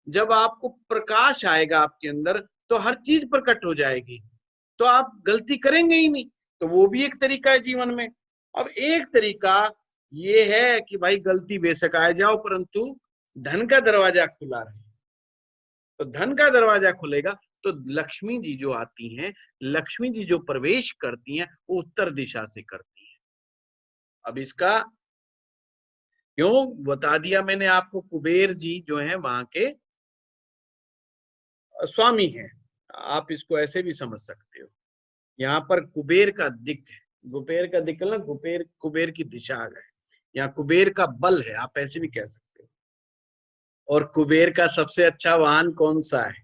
जब आपको प्रकाश आएगा आपके अंदर तो हर चीज प्रकट हो जाएगी, तो आप गलती करेंगे ही नहीं। तो वो भी एक तरीका है जीवन में। अब एक तरीका ये है कि भाई गलती बेशक आ जाओ परंतु धन का दरवाजा खुला रहे। तो धन का दरवाजा खुलेगा तो लक्ष्मी जी जो आती हैं, लक्ष्मी जी जो प्रवेश करती हैं, वो उत्तर दिशा से करती हैं। अब इसका क्यों बता दिया मैंने आपको, कुबेर जी जो है वहां के स्वामी हैं, आप इसको ऐसे भी समझ सकते हो। यहाँ पर कुबेर का दिक है, कुबेर का दिक ना, कुबेर कुबेर की दिशा आ गए, यहाँ कुबेर का बल है, आप ऐसे भी कह सकते हो। और कुबेर का सबसे अच्छा वाहन कौन सा है?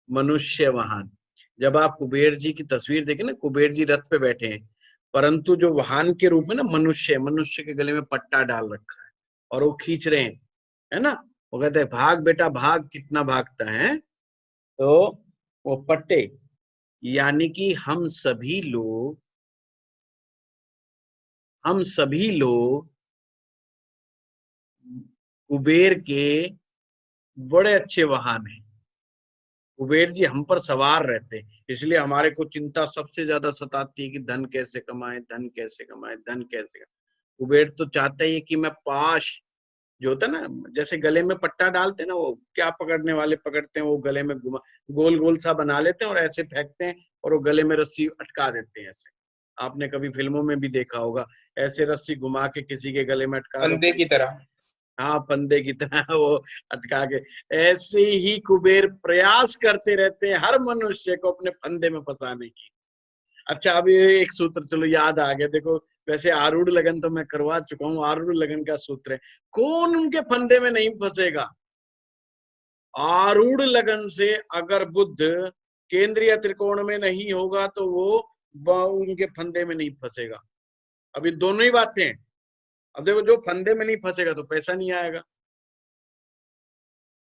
मनुष्य वाहन। जब आप कुबेर जी की तस्वीर देखें ना, कुबेर जी रथ पे बैठे हैं, परंतु जो वाहन के रूप में ना मनुष्य, मनुष्य के गले में पट्टा डाल रखा है और वो खींच रहे हैं, है ना। वो कहते हैं भाग बेटा भाग, कितना भागता है। तो वो पट्टे, यानी कि हम सभी लोग कुबेर के बड़े अच्छे वाहन हैं। कुबेर जी हम पर सवार रहते हैं, इसलिए हमारे को चिंता सबसे ज्यादा सताती है कि धन कैसे कमाए, धन कैसे कमाए, धन कैसे कमाए। कुबेर तो चाहता ही है कि मैं पाश जो होता है ना, जैसे गले में पट्टा डालते हैं ना, वो क्या पकड़ने वाले पकड़ते हैं, वो गले में घुमा गोल गोल सा बना लेते हैं और ऐसे फेंकते हैं और वो गले में रस्सी अटका देते हैं ऐसे। आपने कभी फिल्मों में भी देखा होगा, ऐसे रस्सी घुमा के किसी के गले में अटका दो, फंदे की तरह। हाँ फंदे की तरह वो अटका के। ऐसे ही कुबेर प्रयास करते रहते हैं हर मनुष्य को अपने फंदे में फंसाने की। अच्छा अभी एक सूत्र चलो याद आ गया, देखो वैसे आरूढ़ लगन तो मैं करवा चुका हूँ, आरूढ़ लगन का सूत्र है, कौन उनके फंदे में नहीं फंसेगा? आरूढ़ लगन से अगर बुद्ध केंद्रीय त्रिकोण में नहीं होगा तो वो उनके फंदे में नहीं फंसेगा। अभी दोनों ही बातें हैं। अब देखो जो फंदे में नहीं फंसेगा तो पैसा नहीं आएगा,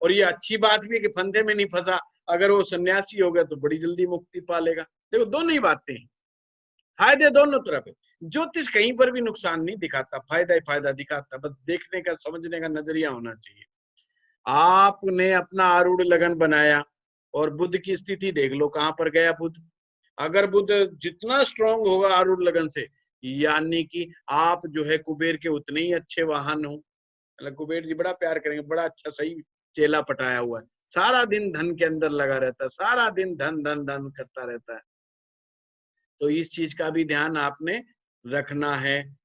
और ये अच्छी बात भी है कि फंदे में नहीं फंसा, अगर वो सन्यासी हो गया तो बड़ी जल्दी मुक्ति पा लेगा। देखो दोनों ही बातें हैं, फायदे दोनों तरफ है। ज्योतिष कहीं पर भी नुकसान नहीं दिखाता, फायदा ही फायदा दिखाता, बस देखने का समझने का नजरिया होना चाहिए। आपने अपना आरूढ़ लगन बनाया और बुद्ध की स्थिति देख लो कहां पर गया बुद्ध। अगर बुद्ध जितना स्ट्रांग होगा आरूढ़ लगन से, यानी कि आप जो है कुबेर के उतने ही अच्छे वाहन हो। मतलब कुबेर जी बड़ा प्यार करेंगे, बड़ा अच्छा सही चेला पटाया हुआ है, सारा दिन धन के अंदर लगा रहता है, सारा दिन धन धन धन करता रहता है। तो इस चीज का भी ध्यान आपने रखना है।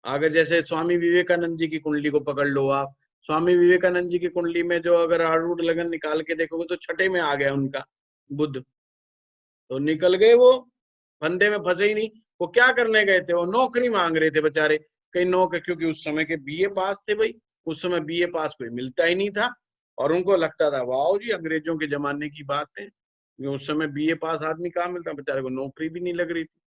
अगर जैसे स्वामी विवेकानंद जी की कुंडली को पकड़ लो आप, स्वामी विवेकानंद जी की कुंडली में जो अगर आरूढ़ लगन निकाल के देखोगे तो छठे में आ गया उनका बुध, तो निकल गए वो, फंदे में फंसे ही नहीं। वो क्या करने गए थे? वो नौकरी मांग रहे थे बेचारे, कहीं नौकरी, क्योंकि उस समय के बीए पास थे भाई, उस समय बीए पास कोई मिलता ही नहीं था, और उनको लगता था वाह जी अंग्रेजों के जमाने की बात है, उस समय बीए पास आदमी कहाँ मिलता, बेचारे को नौकरी भी नहीं लग रही थी।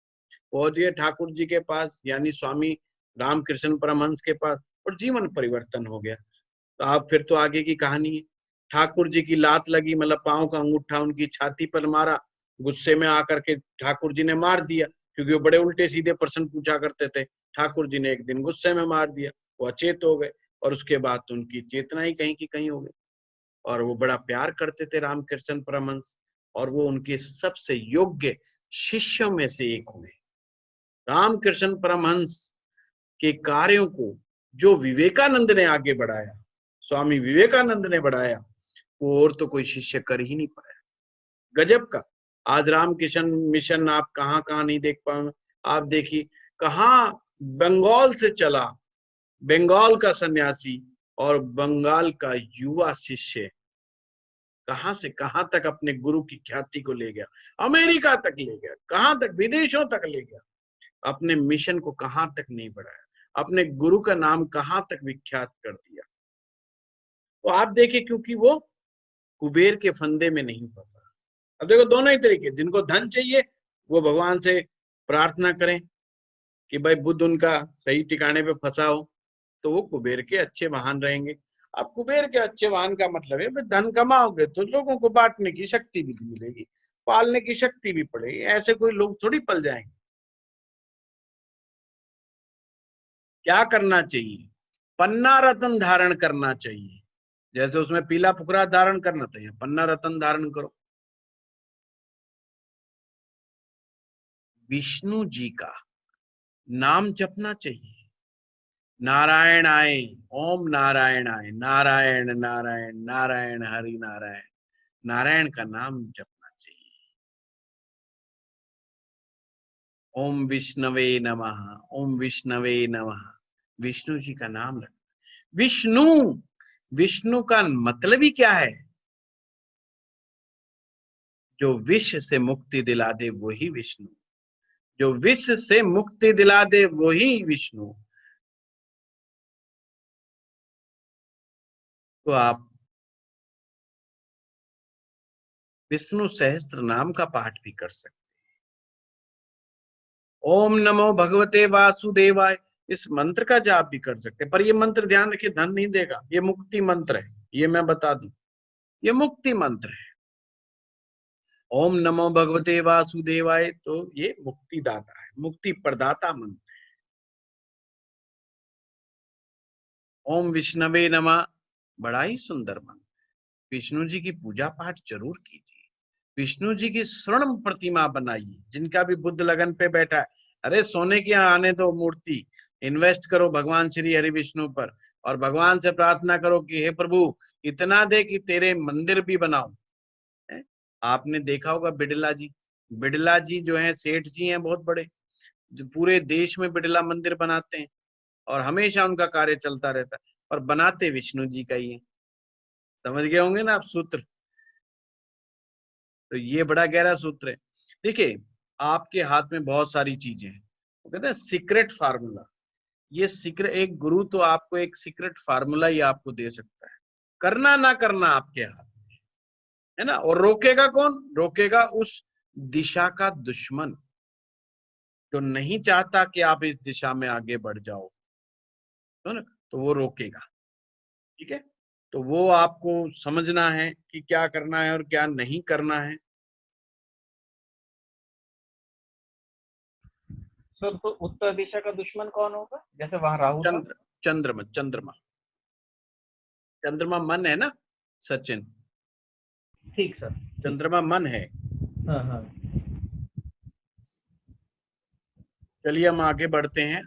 पहुंच गए ठाकुर जी के पास, यानी स्वामी रामकृष्ण परमहंस के पास, और जीवन परिवर्तन हो गया। तो आप फिर तो आगे की कहानी है। ठाकुर जी की लात लगी, मतलब पांव का अंगूठा उनकी छाती पर मारा, गुस्से में आकर के ठाकुर जी ने मार दिया, क्योंकि वो बड़े उल्टे सीधे प्रश्न पूछा करते थे। ठाकुर जी ने एक दिन गुस्से में मार दिया, वो अचेत हो गए, और उसके बाद तो उनकी चेतना ही कहीं की कहीं हो गई। और वो बड़ा प्यार करते थे रामकृष्ण परमहंस, और वो उनके सबसे योग्य शिष्यों में से एक हुए। रामकृष्ण परमहंस के कार्यों को जो विवेकानंद ने आगे बढ़ाया, स्वामी विवेकानंद ने बढ़ाया, वो और तो कोई शिष्य कर ही नहीं पाया। गजब का। आज रामकृष्ण मिशन आप कहाँ कहाँ नहीं देख पाओगे। आप देखिए कहाँ बंगाल से चला, बंगाल का सन्यासी और बंगाल का युवा शिष्य कहां से कहां तक अपने गुरु की ख्याति को ले गया, अमेरिका तक ले गया, कहां तक, विदेशों तक ले गया, अपने मिशन को कहां तक नहीं बढ़ाया, अपने गुरु का नाम कहां तक विख्यात कर दिया। तो आप देखिए, क्योंकि वो कुबेर के फंदे में नहीं फंसा। अब देखो दोनों ही तरीके, जिनको धन चाहिए वो भगवान से प्रार्थना करें कि भाई बुद्ध उनका सही ठिकाने पे फंसा हो, तो वो कुबेर के अच्छे वाहन रहेंगे। अब कुबेर के अच्छे वाहन का मतलब है धन कमाओगे तो लोगों को बांटने की शक्ति भी मिलेगी, पालने की शक्ति भी पड़े। ऐसे कोई लोग थोड़ी पल जाएंगे। क्या करना चाहिए? पन्ना रत्न धारण करना चाहिए। जैसे उसमें पीला फुकरा धारण करना चाहिए, पन्ना रत्न धारण करो। विष्णु जी का नाम जपना चाहिए। नारायण आए, ओम नारायण आए, नारायण नारायण नारायण हरि नारायण, नारायण का नाम जपना चाहिए। ओम विष्णवे नमः, ओम विष्णवे नमः, विष्णु जी का नाम रखना। विष्णु, विष्णु का मतलब ही क्या है? जो विष से मुक्ति दिला दे वही विष्णु, जो विष से मुक्ति दिला दे वही विष्णु। तो आप विष्णु सहस्त्र नाम का पाठ भी कर सकते हैं। ओम नमो भगवते वासुदेवाय, इस मंत्र का जाप भी कर सकते हैं। पर ये मंत्र ध्यान रखिए, धन नहीं देगा, ये मुक्ति मंत्र है, ये मैं बता दूं, ये मुक्ति मंत्र है। ओम नमो भगवते वासुदेवाय, तो ये मुक्ति दाता है, मुक्ति प्रदाता मंत्र है। ओम विष्णवे नमः, बड़ा ही सुंदर मंत्र। विष्णु जी की पूजा पाठ जरूर कीजिए। विष्णु जी की स्वर्ण प्रतिमा बनाइए। जिनका भी बुद्ध लगन पे बैठा है, अरे सोने की आने दो मूर्ति, इन्वेस्ट करो भगवान श्री हरि विष्णु पर, और भगवान से प्रार्थना करो कि हे प्रभु इतना दे कि तेरे मंदिर भी बनाओ। आपने देखा होगा बिड़ला जी, बिड़ला जी जो है सेठ जी हैं बहुत बड़े, जो पूरे देश में बिड़ला मंदिर बनाते हैं, और हमेशा उनका कार्य चलता रहता है, और बनाते विष्णु जी का ही है। समझ गए होंगे ना आप सूत्र। तो ये बड़ा गहरा सूत्र है। देखिए, आपके हाथ में बहुत सारी चीजें हैं, वो कहते हैं सीक्रेट फार्मूला। ये सीक्रेट, एक गुरु तो आपको एक सीक्रेट फार्मूला ही आपको दे सकता है। करना ना करना आपके हाथ में है ना। और रोकेगा कौन? रोकेगा उस दिशा का दुश्मन जो नहीं चाहता कि आप इस दिशा में आगे बढ़ जाओ, तो वो रोकेगा। ठीक है, तो वो आपको समझना है कि क्या करना है और क्या नहीं करना है। सर तो उत्तर दिशा का दुश्मन कौन होगा? जैसे वहां राहु था। चंद्रमा, चंद्रमा, चंद्रमा मन है ना सचिन। ठीक सर। चंद्रमा मन है। हाँ हाँ। चलिए हम आगे बढ़ते हैं।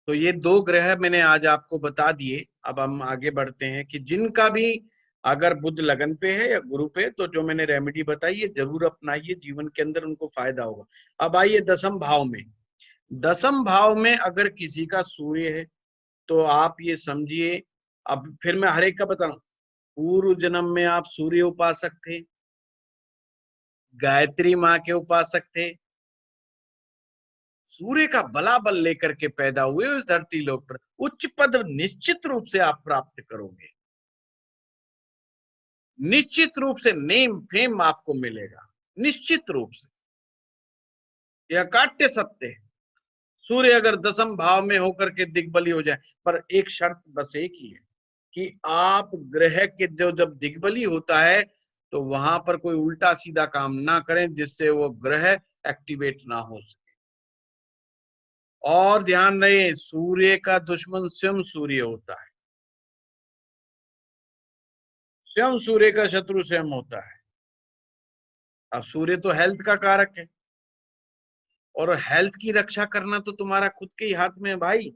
तो ये दो ग्रह मैंने आज आपको बता दिए। अब हम आगे बढ़ते हैं कि जिनका भी अगर बुध लगन पे है या गुरु पे, तो जो मैंने रेमेडी बताई है जरूर अपनाइए, जीवन के अंदर उनको फायदा होगा। अब आइए दसम भाव में। दसम भाव में अगर किसी का सूर्य है तो आप ये समझिए, अब फिर मैं हर एक का बताऊं, पूर्व जन्म में आप सूर्य उपासक थे, गायत्री माँ के उपासक थे, सूर्य का बलाबल लेकर के पैदा हुए उस धरती लोक पर, उच्च पद निश्चित रूप से आप प्राप्त करोगे। निश्चित रूप से नेम फेम आपको मिलेगा, निश्चित रूप से। यह काट्य सत्य है। सूर्य अगर दसम भाव में होकर के दिग्बली हो जाए, पर एक शर्त बस एक ही है कि आप ग्रह के जो जब दिग्बली होता है तो वहां पर कोई उल्टा सीधा काम ना करें जिससे वो ग्रह एक्टिवेट ना हो सके। और ध्यान रहे, सूर्य का दुश्मन स्वयं सूर्य होता है, स्वयं सूर्य का शत्रु स्वयं होता है। अब सूर्य तो हेल्थ का कारक है, और हेल्थ की रक्षा करना तो तुम्हारा खुद के ही हाथ में है भाई।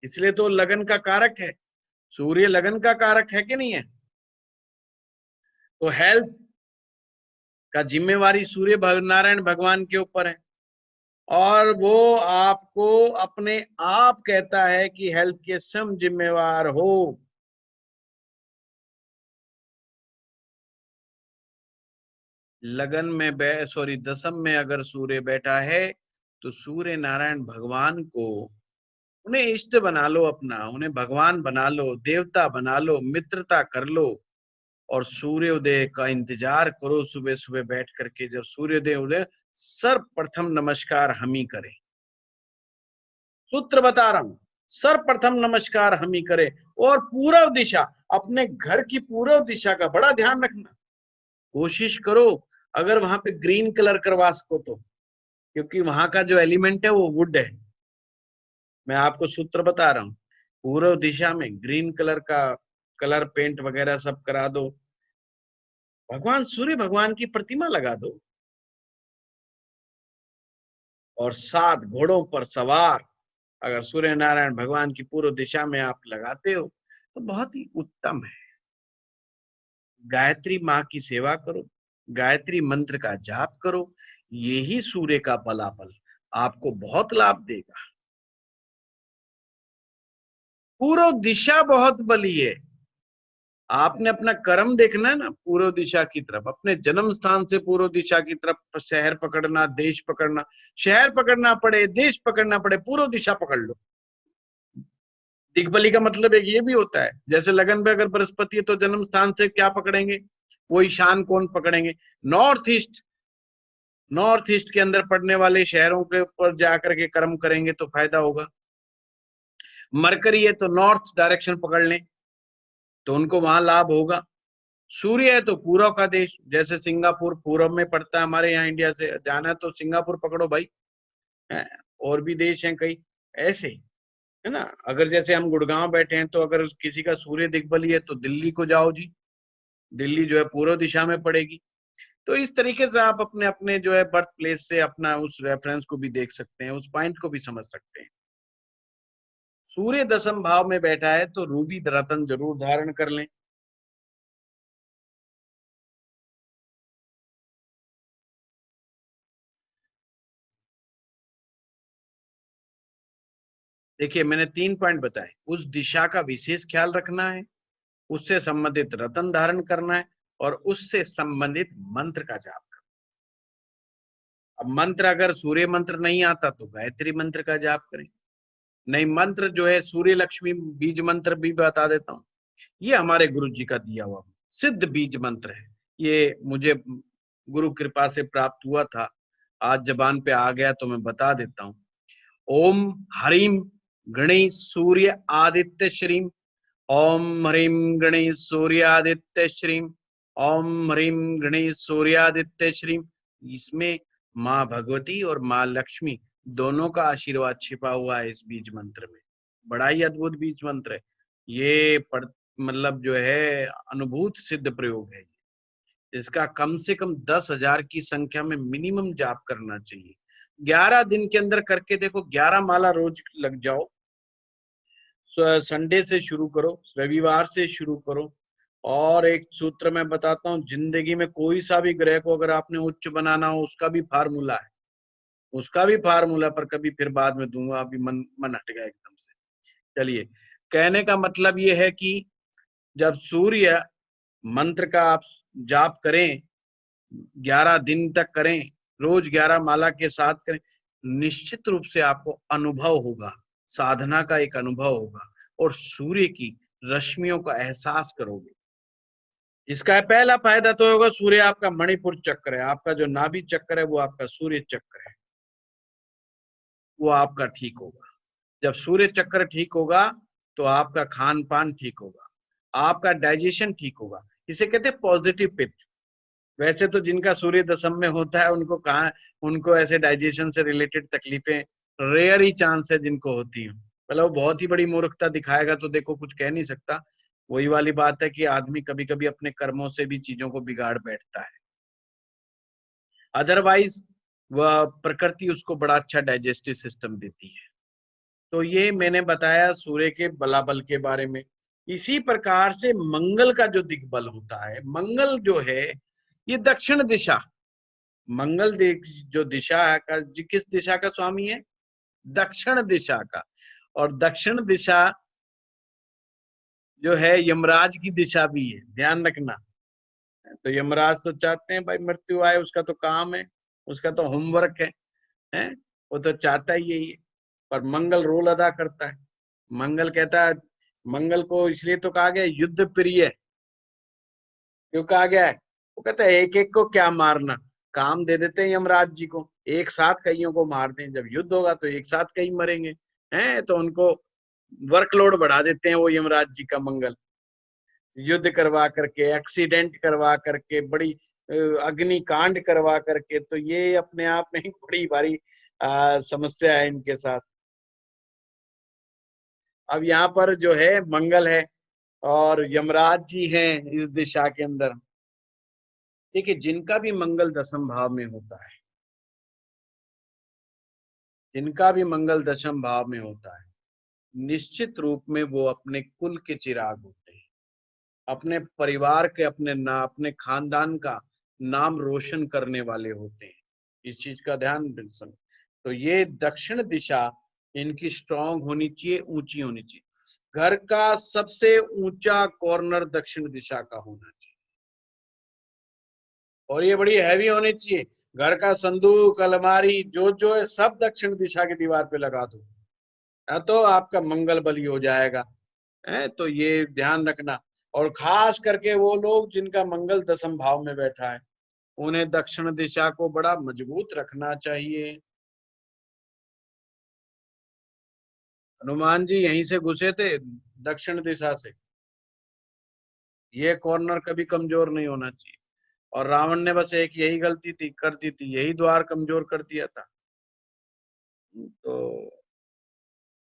इसलिए तो लगन का कारक है, सूर्य लगन का कारक है कि नहीं है। तो हेल्थ का जिम्मेवारी सूर्य नारायण भगवान के ऊपर है, और वो आपको अपने आप कहता है कि हेल्थ के स्वयं जिम्मेवार हो। लगन में दसम में अगर सूर्य बैठा है तो सूर्य नारायण भगवान को, उन्हें इष्ट बना लो अपना, उन्हें भगवान बना लो, देवता बना लो, मित्रता कर लो, और सूर्योदय का इंतजार करो। सुबह सुबह बैठ करके जब सूर्योदय उदय, सर्वप्रथम नमस्कार हम ही करें। सूत्र बता रहा हूं, सर्वप्रथम नमस्कार हम ही करें। और पूर्व दिशा, अपने घर की पूर्व दिशा का बड़ा ध्यान रखना। कोशिश करो अगर वहां पे ग्रीन कलर करवा सको तो, क्योंकि वहां का जो एलिमेंट है वो वुड है। मैं आपको सूत्र बता रहा हूँ, पूर्व दिशा में ग्रीन कलर का कलर पेंट वगैरह सब करा दो, भगवान सूर्य भगवान की प्रतिमा लगा दो, और 7 घोड़ों पर सवार अगर सूर्य नारायण भगवान की पूर्व दिशा में आप लगाते हो तो बहुत ही उत्तम है। गायत्री माँ की सेवा करो, गायत्री मंत्र का जाप करो, यही सूर्य का बलाबल आपको बहुत लाभ देगा। पूर्व दिशा बहुत बली है। आपने अपना कर्म देखना है ना, पूर्व दिशा की तरफ, अपने जन्म स्थान से पूर्व दिशा की तरफ शहर पकड़ना, देश पकड़ना, शहर पकड़ना पड़े, देश पकड़ना पड़े, पूर्व दिशा पकड़ लो। दिग्बली का मतलब एक ये भी होता है, जैसे लगन में अगर बृहस्पति है तो जन्म स्थान से क्या पकड़ेंगे, वो ईशान कोण पकड़ेंगे। नॉर्थ ईस्ट के अंदर पड़ने वाले शहरों के ऊपर जाकर के कर्म करेंगे तो फायदा होगा। मरकरी है तो नॉर्थ डायरेक्शन पकड़ लें तो उनको वहां लाभ होगा। सूर्य है तो पूर्व का देश, जैसे सिंगापुर पूर्व में पड़ता है हमारे यहाँ, इंडिया से जाना है तो सिंगापुर पकड़ो भाई, और भी देश हैं कई ऐसे, है ना। अगर जैसे हम गुड़गांव बैठे हैं तो अगर किसी का सूर्य दिग्बली है तो दिल्ली को जाओ जी, दिल्ली जो है पूर्व दिशा में पड़ेगी। तो इस तरीके से आप अपने अपने जो है बर्थ प्लेस से अपना उस रेफरेंस को भी देख सकते हैं, उस पॉइंट को भी समझ सकते हैं। सूर्य 10वें भाव में बैठा है तो रूबी रतन जरूर धारण कर लें। देखिए मैंने 3 पॉइंट बताए, उस दिशा का विशेष ख्याल रखना है, उससे संबंधित रतन धारण करना है, और उससे संबंधित मंत्र का जाप करना। अब मंत्र अगर सूर्य मंत्र नहीं आता तो गायत्री मंत्र का जाप करें, नहीं मंत्र जो है सूर्य लक्ष्मी बीज मंत्र भी बता देता हूँ, ये हमारे गुरु जी का दिया हुआ सिद्ध बीज मंत्र है, ये मुझे गुरु कृपा से प्राप्त हुआ था, आज जबान पे आ गया तो मैं बता देता हूँ। ओम हरिम गणेश सूर्य आदित्य श्रीम, ओम ह्रीम गणेश सूर्यादित्य श्रीम, ओम ह्रीम गणेश सूर्यादित्य श्रीम। इसमें माँ भगवती और माँ लक्ष्मी दोनों का आशीर्वाद छिपा हुआ है इस बीज मंत्र में। बड़ा ही अद्भुत बीज मंत्र है ये, मतलब जो है अनुभूत सिद्ध प्रयोग है। इसका कम से कम 10,000 की संख्या में मिनिमम जाप करना चाहिए। 11 दिन के अंदर करके देखो, 11 माला रोज लग जाओ, संडे से शुरू करो, रविवार से शुरू करो। और एक सूत्र मैं बताता हूँ, जिंदगी में कोई सा भी ग्रह को अगर आपने उच्च बनाना हो उसका भी फार्मूला है, उसका भी फार्मूला, पर कभी फिर बाद में दूंगा, अभी मन हट गया एकदम से। चलिए, कहने का मतलब ये है कि जब सूर्य मंत्र का आप जाप करें, 11 दिन तक करें, रोज 11 माला के साथ करें, निश्चित रूप से आपको अनुभव होगा, साधना का एक अनुभव होगा, और सूर्य की रश्मियों का एहसास करोगे। इसका पहला फायदा तो होगा, सूर्य आपका मणिपुर चक्र है, आपका जो नाभि चक्र है वो आपका सूर्य चक्र है, वो आपका ठीक होगा। जब सूर्य चक्र ठीक होगा तो आपका खान पान ठीक होगा, आपका डाइजेशन ठीक होगा। इसे कहते हैं पॉजिटिव पित्त। वैसे तो जिनका सूर्य दशम में होता है उनको ऐसे डाइजेशन से रिलेटेड तकलीफें रेयर ही चांस है जिनको होती हैं, मतलब वो बहुत ही बड़ी मूर्खता दिखाएगा तो देखो कुछ कह नहीं सकता। वही वाली बात है कि आदमी कभी कभी अपने कर्मों से भी चीजों को बिगाड़ बैठता है, अदरवाइज वह प्रकृति उसको बड़ा अच्छा डाइजेस्टिव सिस्टम देती है। तो ये मैंने बताया सूर्य के बलाबल के बारे में। इसी प्रकार से मंगल का जो दिग्बल होता है, मंगल जो है ये दक्षिण दिशा, मंगल जो दिशा है किस दिशा का स्वामी है, दक्षिण दिशा का। और दक्षिण दिशा जो है यमराज की दिशा भी है, ध्यान रखना। तो यमराज तो चाहते हैं भाई मृत्यु आए, उसका तो काम है, उसका तो होमवर्क है, वो तो चाहता ही यही है। पर मंगल रोल अदा करता है। मंगल कहता है, मंगल को इसलिए तो कहा गया युद्ध प्रिय, क्यों कहा गया है, वो कहता है एक एक को क्या मारना, काम दे देते हैं यमराज जी को, एक साथ कईयों को मार दें, जब युद्ध होगा तो एक साथ कई मरेंगे, हैं, तो उनको वर्कलोड बढ़ा देते हैं वो यमराज जी का मंगल, युद्ध करवा करके, एक्सीडेंट करवा करके, बड़ी अग्निकांड करवा करके, तो ये अपने आप में ही बड़ी भारी समस्या है इनके साथ। अब यहाँ पर जो है मंगल है और यमराज जी हैं इस दिशा के अंदर। देखिए, जिनका भी मंगल दशम भाव में होता है, जिनका भी मंगल दशम भाव में होता है, निश्चित रूप में वो अपने कुल के चिराग होते हैं, अपने परिवार के, अपने खानदान का नाम रोशन करने वाले होते हैं। इस चीज का ध्यान रखें। तो ये दक्षिण दिशा इनकी स्ट्रांग होनी चाहिए, ऊंची होनी चाहिए। घर का सबसे ऊंचा कॉर्नर दक्षिण दिशा का होना चाहिए और ये बड़ी हैवी होनी चाहिए। घर का संदूक, अलमारी जो है सब दक्षिण दिशा की दीवार पे लगा दो, तो आपका मंगल बली हो जाएगा। तो ये ध्यान रखना। और खास करके वो लोग जिनका मंगल दशम भाव में बैठा है, उन्हें दक्षिण दिशा को बड़ा मजबूत रखना चाहिए। हनुमान जी यहीं से घुसे थे, दक्षिण दिशा से। ये कॉर्नर कभी कमजोर नहीं होना चाहिए। और रावण ने बस एक यही गलती कर दी थी, यही द्वार कमजोर कर दिया था। तो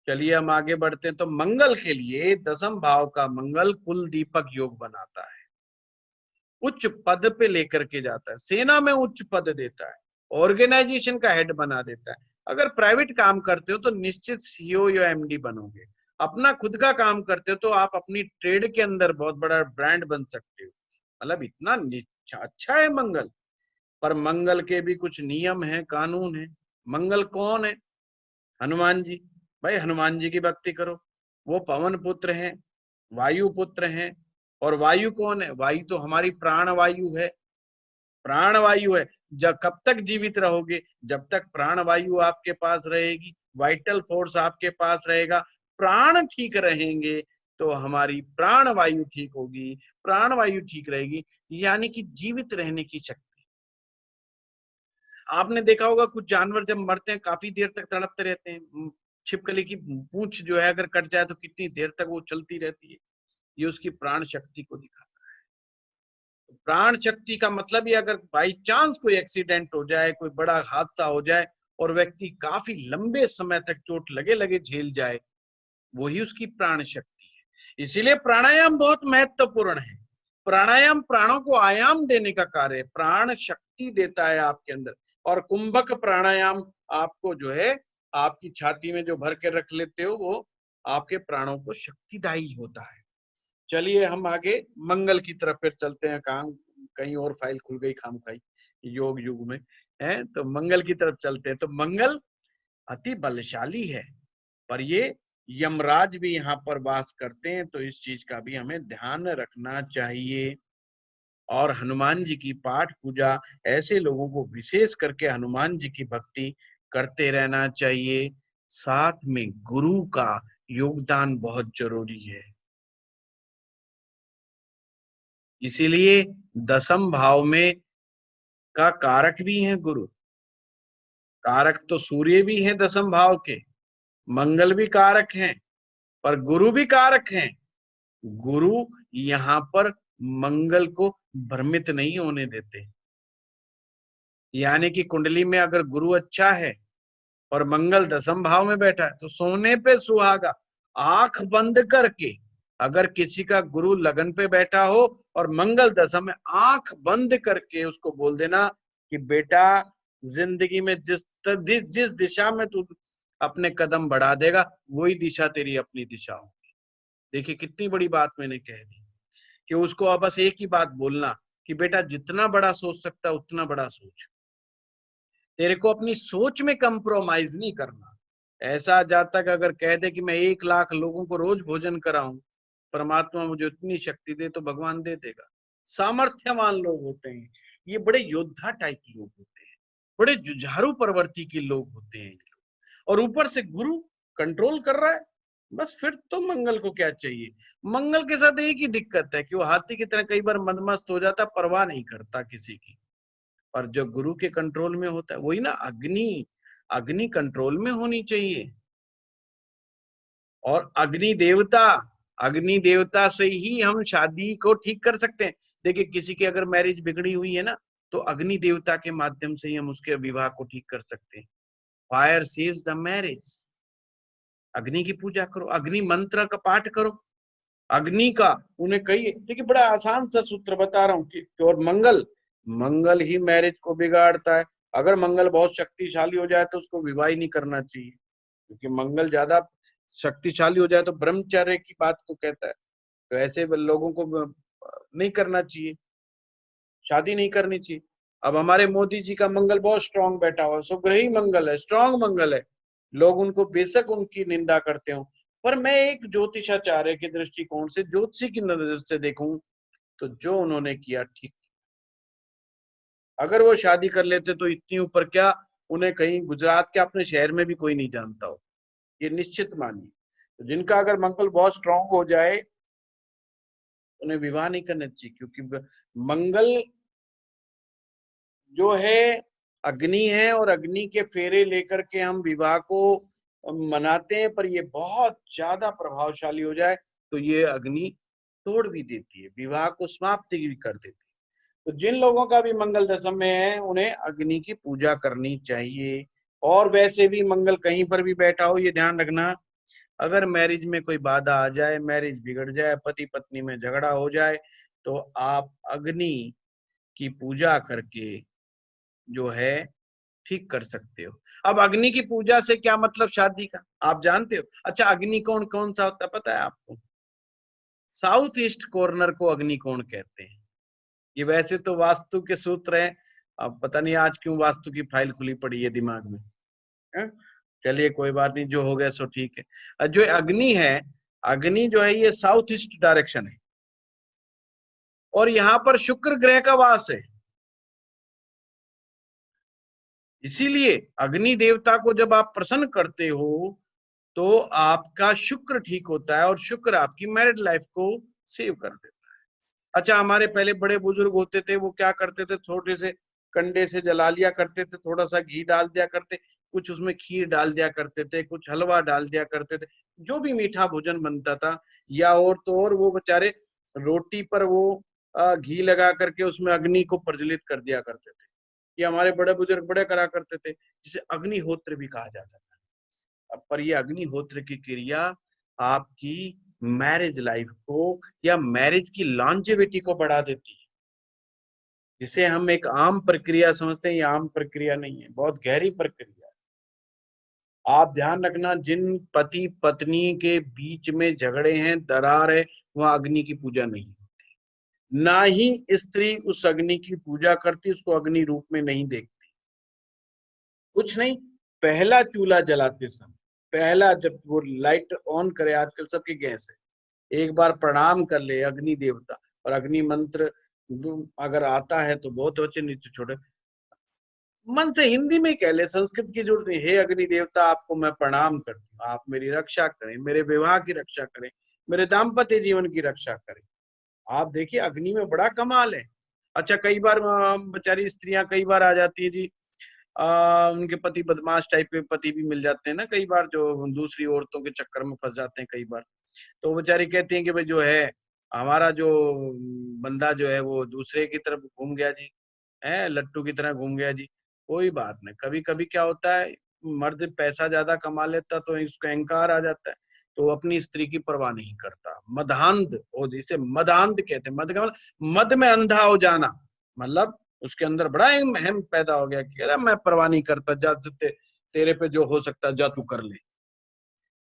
चलिए हम आगे बढ़ते हैं। तो मंगल के लिए दशम भाव का मंगल कुल दीपक योग बनाता है, उच्च पद पे लेकर के जाता है, सेना में उच्च पद देता है, ऑर्गेनाइजेशन का हेड बना देता है। अगर प्राइवेट काम करते हो तो निश्चित सीईओ या एमडी बनोगे। अपना खुद का काम करते हो तो आप अपनी ट्रेड के अंदर बहुत बड़ा ब्रांड बन सकते हो। मतलब इतना अच्छा है मंगल। पर मंगल के भी कुछ नियम है, कानून है। मंगल कौन है? हनुमान जी। भाई हनुमान जी की भक्ति करो। वो पवन पुत्र हैं, वायु पुत्र हैं। और वायु कौन है? वायु तो हमारी प्राण वायु है, प्राण वायु है। जब कब तक जीवित रहोगे? जब तक प्राण वायु आपके पास रहेगी, वाइटल फोर्स आपके पास रहेगा, प्राण ठीक रहेंगे तो हमारी प्राण वायु ठीक होगी, प्राण वायु ठीक रहेगी, यानी कि जीवित रहने की शक्ति। आपने देखा होगा कुछ जानवर जब मरते हैं काफी देर तक तड़पते रहते हैं। छिपकली की पूंछ जो है अगर कट जाए तो कितनी देर तक वो चलती रहती है। ये उसकी प्राण शक्ति को दिखाता है। प्राण शक्ति का मतलब ये, अगर बाई चांस कोई एक्सीडेंट हो जाए, कोई बड़ा हादसा हो जाए और व्यक्ति काफी लंबे समय तक चोट लगे लगे झेल जाए, वही उसकी प्राण शक्ति है। इसीलिए प्राणायाम बहुत महत्वपूर्ण है। प्राणायाम प्राणों को आयाम देने का कार्य है, प्राण शक्ति देता है आपके अंदर। और कुंभक प्राणायाम आपको जो है आपकी छाती में जो भर के रख लेते हो, वो आपके प्राणों को शक्तिदायी होता है। चलिए हम आगे मंगल की तरफ फिर चलते हैं। काम कहीं और फाइल खुल गई खामखाई योग युग में है, तो मंगल की तरफ चलते हैं। तो मंगल अति बलशाली है, पर ये यमराज भी यहाँ पर वास करते हैं, तो इस चीज का भी हमें ध्यान रखना चाहिए। और हनुमान जी की पाठ पूजा, ऐसे लोगों को विशेष करके हनुमान जी की भक्ति करते रहना चाहिए। साथ में गुरु का योगदान बहुत जरूरी है। इसीलिए दशम भाव में का कारक भी है गुरु। कारक तो सूर्य भी है दशम भाव के, मंगल भी कारक हैं, पर गुरु भी कारक हैं। गुरु यहाँ पर मंगल को भ्रमित नहीं होने देते। यानी कि कुंडली में अगर गुरु अच्छा है और मंगल दशम भाव में बैठा है तो सोने पे सुहागा। आंख बंद करके अगर किसी का गुरु लगन पे बैठा हो और मंगल दशम में, आंख बंद करके उसको बोल देना कि बेटा जिंदगी में जिस दिशा में तू अपने कदम बढ़ा देगा, वही दिशा तेरी अपनी दिशा होगी। देखिए कितनी बड़ी बात मैंने कह दी कि उसको अब बस एक ही बात बोलना कि बेटा जितना बड़ा सोच सकता उतना बड़ा सोच। तेरे को अपनी सोच में कंप्रोमाइज नहीं करना। ऐसा जब तक अगर कह दे कि मैं 1 लाख लोगों को रोज भोजन कराऊं, परमात्मा मुझे उतनी शक्ति दे, तो भगवान दे देगा। सामर्थ्यवान लोग होते हैं ये, बड़े योद्धा टाइप के लोग होते हैं, बड़े जुझारू प्रवृत्ति के लोग होते हैं। और ऊपर से गुरु कंट्रोल कर रहा है, बस फिर तो मंगल को क्या चाहिए। मंगल के साथ एक ही दिक्कत है कि वो हाथी की तरह कई बार मदमस्त हो जाता, परवाह नहीं करता किसी की। और जो गुरु के कंट्रोल में होता है, वही ना अग्नि, अग्नि कंट्रोल में होनी चाहिए। और अग्नि देवता से ही हम शादी को ठीक कर सकते हैं। देखिए किसी की अगर मैरिज बिगड़ी हुई है ना, तो अग्नि देवता के माध्यम से ही हम उसके विवाह को ठीक कर सकते हैं। Fire saves the marriage. अग्नि की पूजा करो, अग्नि मंत्र का पाठ करो, अग्नि का उन्हें कहिए। देखिए बड़ा आसान सा सूत्र बता रहा हूँ कि और मंगल, मंगल ही मैरिज को बिगाड़ता है। अगर मंगल बहुत शक्तिशाली हो जाए तो उसको विवाह ही नहीं करना चाहिए, क्योंकि मंगल ज्यादा शक्तिशाली हो जाए तो ब्रह्मचर्य की बात को कहता है। तो ऐसे लोगों को नहीं करना चाहिए, शादी नहीं करनी चाहिए। अब हमारे मोदी जी का मंगल बहुत स्ट्रांग बैठा हुआ, सुग्रही मंगल है, स्ट्रांग मंगल है, लोग उनको बेशक उनकी निंदा करते हो, पर मैं एक ज्योतिषाचार्य के दृष्टिकोण से, ज्योतिषी की नजर से देखूं तो जो उन्होंने किया ठीक। अगर वो शादी कर लेते तो इतनी ऊपर क्या, उन्हें कहीं गुजरात के अपने शहर में भी कोई नहीं जानता हो, ये निश्चित मानिए। तो जिनका अगर मंगल बहुत स्ट्रांग हो जाए उन्हें विवाह नहीं करना चाहिए, क्योंकि मंगल जो है अग्नि है, और अग्नि के फेरे लेकर के हम विवाह को मनाते हैं, पर ये बहुत ज्यादा प्रभावशाली हो जाए तो ये अग्नि तोड़ भी देती है, विवाह को समाप्त भी कर देती है। तो जिन लोगों का भी मंगल दशम में है उन्हें अग्नि की पूजा करनी चाहिए। और वैसे भी मंगल कहीं पर भी बैठा हो, ये ध्यान रखना, अगर मैरिज में कोई बाधा आ जाए, मैरिज बिगड़ जाए, पति पत्नी में झगड़ा हो जाए, तो आप अग्नि की पूजा करके जो है ठीक कर सकते हो। अब अग्नि की पूजा से क्या मतलब शादी का, आप जानते हो? अच्छा, अग्नि कौन कौन सा होता है पता है आपको? साउथ ईस्ट कॉर्नर को अग्निकोण कहते हैं। ये वैसे तो वास्तु के सूत्र हैं, अब पता नहीं आज क्यों वास्तु की फाइल खुली पड़ी है दिमाग में, है? चलिए कोई बात नहीं, जो हो गया सो ठीक है। जो अग्नि है, अग्नि जो है ये साउथ ईस्ट डायरेक्शन है, और यहाँ पर शुक्र ग्रह का वास है। इसीलिए अग्नि देवता को जब आप प्रसन्न करते हो तो आपका शुक्र ठीक होता है, और शुक्र आपकी मैरिड लाइफ को सेव कर देता है। अच्छा, हमारे पहले बड़े बुजुर्ग होते थे, वो क्या करते थे, छोटे से कंडे से जला लिया करते थे, थोड़ा सा घी डाल दिया करते, कुछ उसमें खीर डाल दिया करते थे, कुछ हलवा डाल दिया करते थे, जो भी मीठा भोजन बनता था, या और तो और वो बेचारे रोटी पर वो घी लगा करके उसमें अग्नि को प्रज्वलित कर दिया करते थे। ये हमारे बड़े बुजुर्ग बड़े करा करते थे, जिसे अग्निहोत्र भी कहा जाता था। पर ये अग्निहोत्र की क्रिया आपकी मैरिज लाइफ को या मैरिज की लॉन्जेविटी को बढ़ा देती है, जिसे हम एक आम प्रक्रिया समझते हैं। ये आम प्रक्रिया नहीं है, बहुत गहरी प्रक्रिया है। आप ध्यान रखना, जिन पति पत्नी के बीच में झगड़े हैं, दरार है, वहां अग्नि की पूजा नहीं होती, ना ही स्त्री उस अग्नि की पूजा करती, उसको अग्नि रूप में नहीं देखती। कुछ नहीं, पहला चूल्हा जलाते समय, पहला जब वो लाइट ऑन करे, आजकल सबकी गैस है, एक बार प्रणाम कर ले अग्नि देवता, और अग्नि मंत्र अगर आता है तो बहुत अच्छे, नीचे छोड़े मन से हिंदी में कह ले, संस्कृत की जरूरत नहीं। हे अग्नि देवता, आपको मैं प्रणाम करती हूँ, आप मेरी रक्षा करें, मेरे विवाह की रक्षा करें, मेरे दाम्पत्य जीवन की रक्षा करें। आप देखिए अग्नि में बड़ा कमाल है। अच्छा, कई बार बेचारी स्त्रियां कई बार आ जाती है जी, उनके पति बदमाश टाइप के पति भी मिल जाते हैं ना कई बार, जो दूसरी औरतों के चक्कर में फंस जाते हैं कई बार। तो बेचारी कहती हैं कि भाई जो है हमारा जो बंदा जो है वो दूसरे की तरफ घूम गया जी, है लट्टू की तरह घूम गया जी। कोई बात नहीं, कभी कभी क्या होता है, मर्द पैसा ज्यादा कमा लेता तो इसको अहंकार आ जाता है, तो वो अपनी स्त्री की परवाह नहीं करता, मदांध, और जिसे मदांध कहते हैं, मद का मतलब मद में अंधा हो जाना, मतलब उसके अंदर बड़ा अहम पैदा हो गया कि अरे मैं परवाह नहीं करता, जा तेरे पे जो हो सकता जा तू कर ले।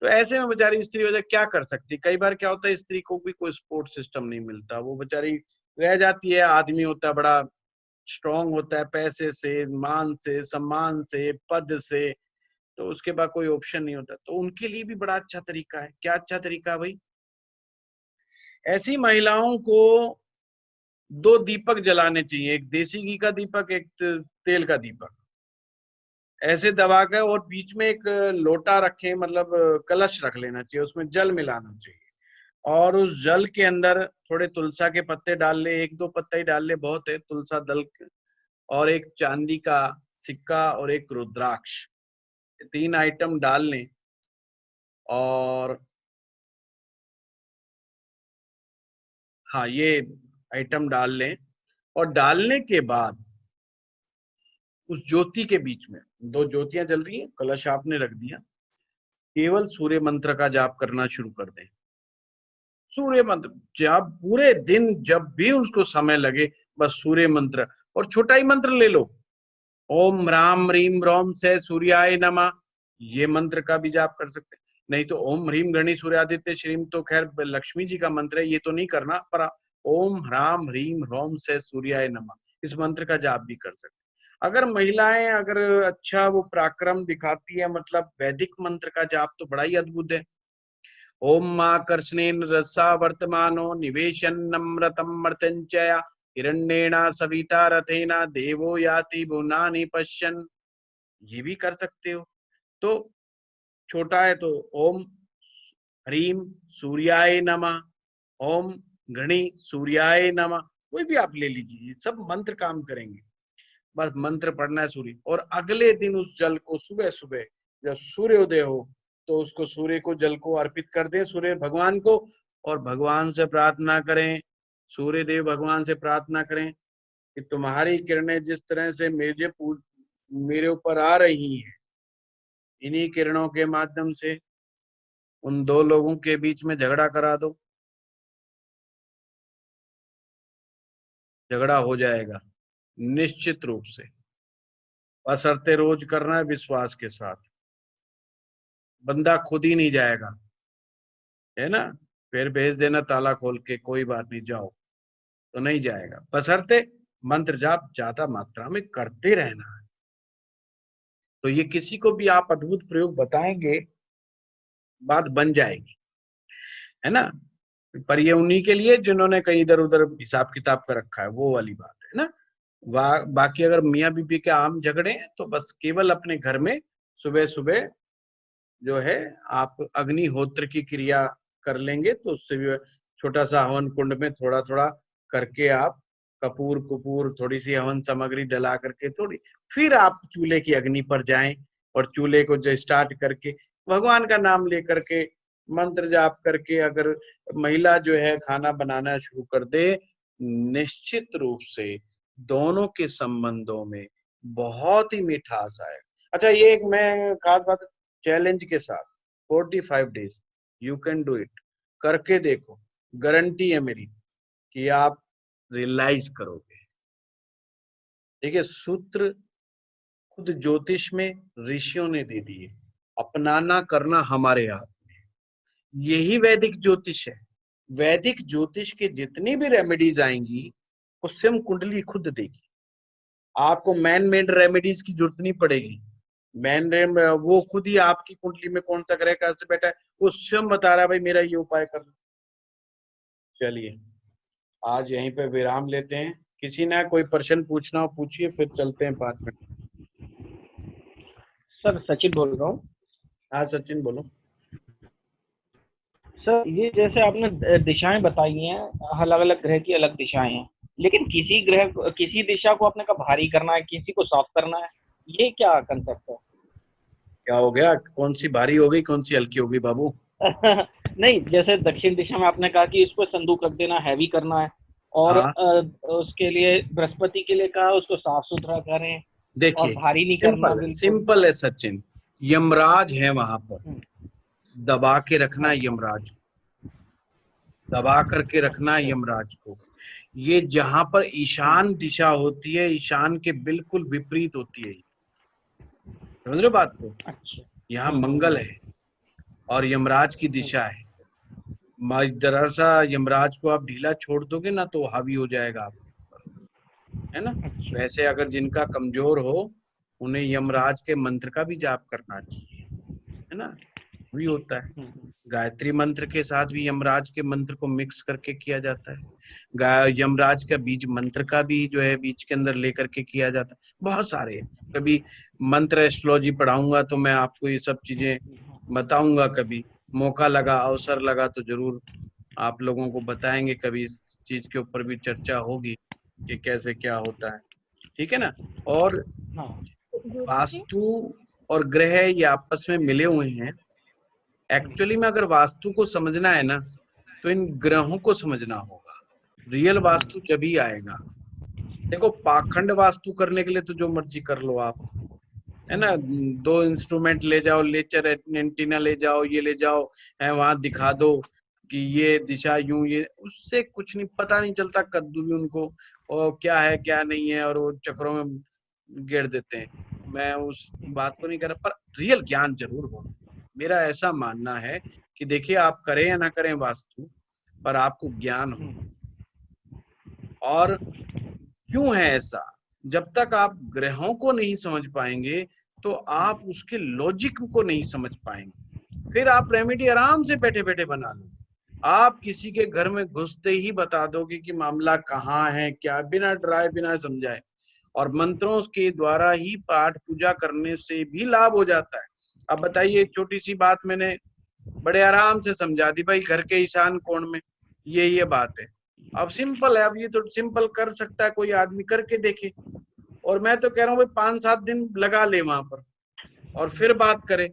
तो ऐसे में बेचारी स्त्री वजह क्या कर सकती, कई बार क्या होता है स्त्री को भी कोई सपोर्ट सिस्टम नहीं मिलता, वो बेचारी रह जाती है। आदमी होता है बड़ा स्ट्रांग होता है, पैसे से, मान से, सम्मान से, पद से, तो उसके बाद कोई ऑप्शन नहीं होता। तो उनके लिए भी बड़ा अच्छा तरीका है। क्या अच्छा तरीका है भाई? ऐसी महिलाओं को 2 दीपक जलाने चाहिए, एक देसी घी का दीपक, एक तेल का दीपक, ऐसे दबा कर, और बीच में एक लोटा रखें, मतलब कलश रख लेना चाहिए, उसमें जल मिलाना चाहिए, और उस जल के अंदर थोड़े तुलसा के पत्ते डाल ले, 1-2 पत्ते ही डाल ले, बहुत है तुलसा दल, और एक चांदी का सिक्का और एक रुद्राक्ष, 3 आइटम डाल लें, और हाँ ये आइटम डाल लें, और डालने के बाद उस ज्योति के बीच में 2 ज्योतियां जल रही है, कलश आपने रख दिया, केवल सूर्य मंत्र का जाप करना शुरू कर दें। सूर्य मंत्र जब पूरे दिन जब भी उसको समय लगे बस सूर्य मंत्र, और छोटा ही मंत्र ले लो, ओम राम ह्रीम रोम से सूर्याय नमः, ये मंत्र का भी जाप कर सकते हैं। नहीं तो ओम ह्रीम गणी सूर्यादित्य श्रीम तो खैर लक्ष्मी जी का मंत्र है, ये तो नहीं करना, पर ओम राम ह्रीम रोम से सूर्याय नमः इस मंत्र का जाप भी कर सकते हैं। अगर महिलाएं अगर अच्छा वो पराक्रम दिखाती है, मतलब वैदिक मंत्र का जाप तो बड़ा ही अद्भुत है। ओम मां कर्षणेन रसा वर्तमानो निवेशन नम्रतम मर्तंचया हिरण्येना सविता रथेना देवो याति भुवनानि पश्यन्, ये भी कर सकते हो। तो छोटा है तो ओम ह्रीम सूर्याय नमः, ओम गणी सूर्याय नमः, कोई भी आप ले लीजिए, सब मंत्र काम करेंगे। बस मंत्र पढ़ना है सूर्य, और अगले दिन उस जल को सुबह सुबह जब सूर्योदय हो तो उसको सूर्य को जल को अर्पित कर दें, सूर्य भगवान को, और भगवान से प्रार्थना करें, सूर्य देव भगवान से प्रार्थना करें कि तुम्हारी किरणें जिस तरह से मेरे ऊपर आ रही हैं, इन्हीं किरणों के माध्यम से उन 2 लोगों के बीच में झगड़ा करा दो, झगड़ा हो जाएगा निश्चित रूप से, बशर्ते रोज करना है विश्वास के साथ, बंदा खुद ही नहीं जाएगा, है ना, फिर भेज देना ताला खोल के, कोई बात नहीं जाओ, तो नहीं जाएगा, बशर्ते मंत्र जाप ज्यादा मात्रा में करते रहना है। तो ये किसी को भी आप अद्भुत प्रयोग बताएंगे, बात बन जाएगी, है ना। पर ये उन्हीं के लिए जिन्होंने कहीं इधर उधर हिसाब किताब कर रखा है, वो वाली बात है ना। बाकी अगर मियाँ बीबी के आम झगड़े हैं तो बस केवल अपने घर में सुबह सुबह जो है आप अग्निहोत्र की क्रिया कर लेंगे, तो उससे भी छोटा सा हवन कुंड में थोड़ा थोड़ा करके आप कपूर कुपूर थोड़ी सी हवन सामग्री डला करके फिर आप चूल्हे की अग्नि पर जाएं, और चूल्हे को जो स्टार्ट करके भगवान का नाम लेकर के मंत्र जाप करके अगर महिला जो है खाना बनाना शुरू कर दे, निश्चित रूप से दोनों के संबंधों में बहुत ही मिठास आए। अच्छा, ये एक मैं खास बात चैलेंज के साथ 45 days you can do it, करके देखो, गारंटी है मेरी कि आप रियलाइज करोगे। देखिए, सूत्र खुद ज्योतिष में ऋषियों ने दे दिए, अपनाना करना हमारे हाथ में, यही वैदिक ज्योतिष है। वैदिक ज्योतिष के जितनी भी रेमेडीज आएंगी वो स्वयं कुंडली खुद देगी, आपको मैन मेड रेमेडीज की जरूरत नहीं पड़ेगी। वो खुद ही आपकी कुंडली में कौन सा ग्रह कैसे बैठा है वो स्वयं बता रहा है, भाई मेरा ये उपाय कर लो। चलिए आज यहीं पे विराम लेते हैं, किसी ने कोई प्रश्न पूछना हो पूछिए, फिर चलते हैं 5 मिनट। सर सचिन बोल रहा हूँ। हाँ सचिन बोलो। सर ये जैसे आपने दिशाएं बताई हैं, अलग अलग ग्रह की अलग दिशाएं हैं, लेकिन किसी दिशा को आपने कहा भारी करना है, किसी को सॉफ्ट करना है, ये क्या कंसेप्ट है? क्या हो गया, कौन सी भारी हो गई कौन सी हल्की हो गई बाबू? नहीं, जैसे दक्षिण दिशा में आपने कहा कि इसको संदूक रख देना, हैवी करना है, और उसके लिए बृहस्पति के लिए कहा उसको साफ सुथरा करें, देखिए भारी नहीं करना। सिंपल है सचिन, यमराज है वहां पर, दबा के रखना यमराज, दबा करके रखना यमराज को। ये जहां पर ईशान दिशा होती है, ईशान के बिल्कुल विपरीत होती है, समझ रहे हो बात को? अच्छा। यहाँ मंगल है और यमराज की दिशा है। जरा सा यमराज को आप ढीला छोड़ दोगे ना तो हावी हो जाएगा आप, है ना। वैसे अगर जिनका कमजोर हो उन्हें यमराज के मंत्र का भी जाप करना चाहिए, है ना, भी होता है। गायत्री मंत्र के साथ भी यमराज के मंत्र को मिक्स करके किया जाता है, यमराज का बीज मंत्र का भी जो है बीज के अंदर लेकर के किया जाता है, बहुत सारे। कभी मंत्र एस्ट्रोलॉजी पढ़ाऊंगा तो मैं आपको ये सब चीजें बताऊंगा, कभी मौका लगा अवसर लगा तो जरूर आप लोगों को बताएंगे, कभी इस चीज के ऊपर भी चर्चा होगी कि कैसे क्या होता है, ठीक है ना। और वास्तु और ग्रह ये आपस में मिले हुए हैं। एक्चुअली में अगर वास्तु को समझना है ना तो इन ग्रहों को समझना होगा, रियल वास्तु जब ही आएगा। देखो पाखंड वास्तु करने के लिए तो जो मर्जी कर लो आप, है ना, 2 इंस्ट्रूमेंट ले जाओ, लेजर एंटीना ले जाओ, ये ले जाओ, है वहां दिखा दो कि ये दिशा यूं, ये उससे कुछ नहीं, पता नहीं चलता कद्दू भी उनको, और क्या है क्या नहीं है, और वो चक्रों में घेर देते हैं। मैं उस बात को नहीं कर रहा, पर रियल ज्ञान जरूर हो। मेरा ऐसा मानना है कि देखिए आप करें या ना करें वास्तु, पर आपको ज्ञान हो। और क्यों है ऐसा? जब तक आप ग्रहों को नहीं समझ पाएंगे तो आप उसके लॉजिक को नहीं समझ पाएंगे। फिर आप रेमेडी आराम से बैठे बैठे बना लो। आप किसी के घर में घुसते ही बता दोगे कि मामला कहाँ है क्या, बिना डराए बिना समझाए। और मंत्रों के द्वारा ही पाठ पूजा करने से भी लाभ हो जाता है। अब बताइए, एक छोटी सी बात मैंने बड़े आराम से समझा दी, भाई घर के ईशान कोण में ये बात है। अब सिंपल है, अब ये तो सिंपल कर सकता है कोई आदमी, करके देखे। और मैं तो कह रहा हूँ भाई 5-7 दिन लगा ले वहां पर, और फिर बात करे।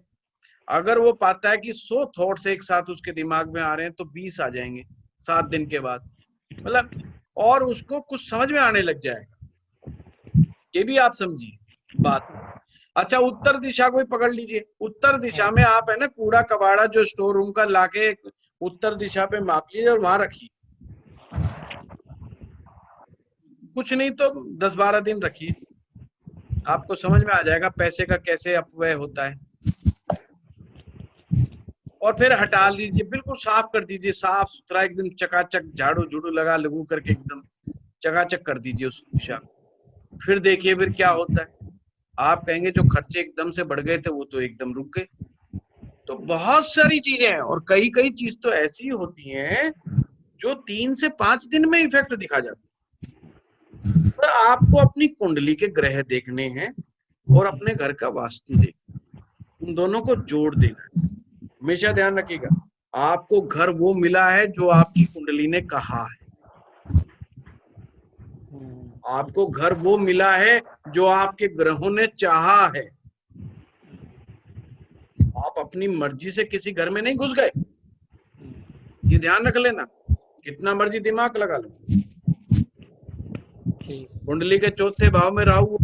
अगर वो पाता है कि 100 थॉट्स एक साथ उसके दिमाग में आ रहे हैं तो 20 आ जाएंगे 7 दिन के बाद, मतलब, और उसको कुछ समझ में आने लग जाएगा। ये भी आप समझिए बात। अच्छा, उत्तर दिशा को ही पकड़ लीजिए। उत्तर दिशा में आप, है ना, कूड़ा कबाड़ा जो स्टोर रूम का लाके उत्तर दिशा पे माप लीजिए और वहां रखिए। कुछ नहीं तो 10-12 दिन रखिए, आपको समझ में आ जाएगा पैसे का कैसे अपव्यय होता है। और फिर हटा लीजिए, बिल्कुल साफ कर दीजिए, साफ सुथरा एकदम चकाचक, झाड़ू झूड़ू लगा लगू करके एकदम चकाचक कर दीजिए उस दिशा। फिर देखिए फिर क्या होता है। आप कहेंगे जो खर्चे एकदम से बढ़ गए थे वो तो एकदम रुक गए। तो बहुत सारी चीजें हैं, और कई कई चीज तो ऐसी होती हैं जो 3 से 5 दिन में इफेक्ट दिखा जाता है। तो आपको अपनी कुंडली के ग्रह देखने हैं और अपने घर का वास्तु देखना, उन दोनों को जोड़ देना है। हमेशा ध्यान रखिएगा, आपको घर वो मिला है जो आपकी कुंडली ने कहा है। आपको घर वो मिला है जो आपके ग्रहों ने चाहा है। आप अपनी मर्जी से किसी घर में नहीं घुस गए, ये ध्यान रख लेना। कितना मर्जी दिमाग लगा लो, कुंडली के चौथे भाव में राहु,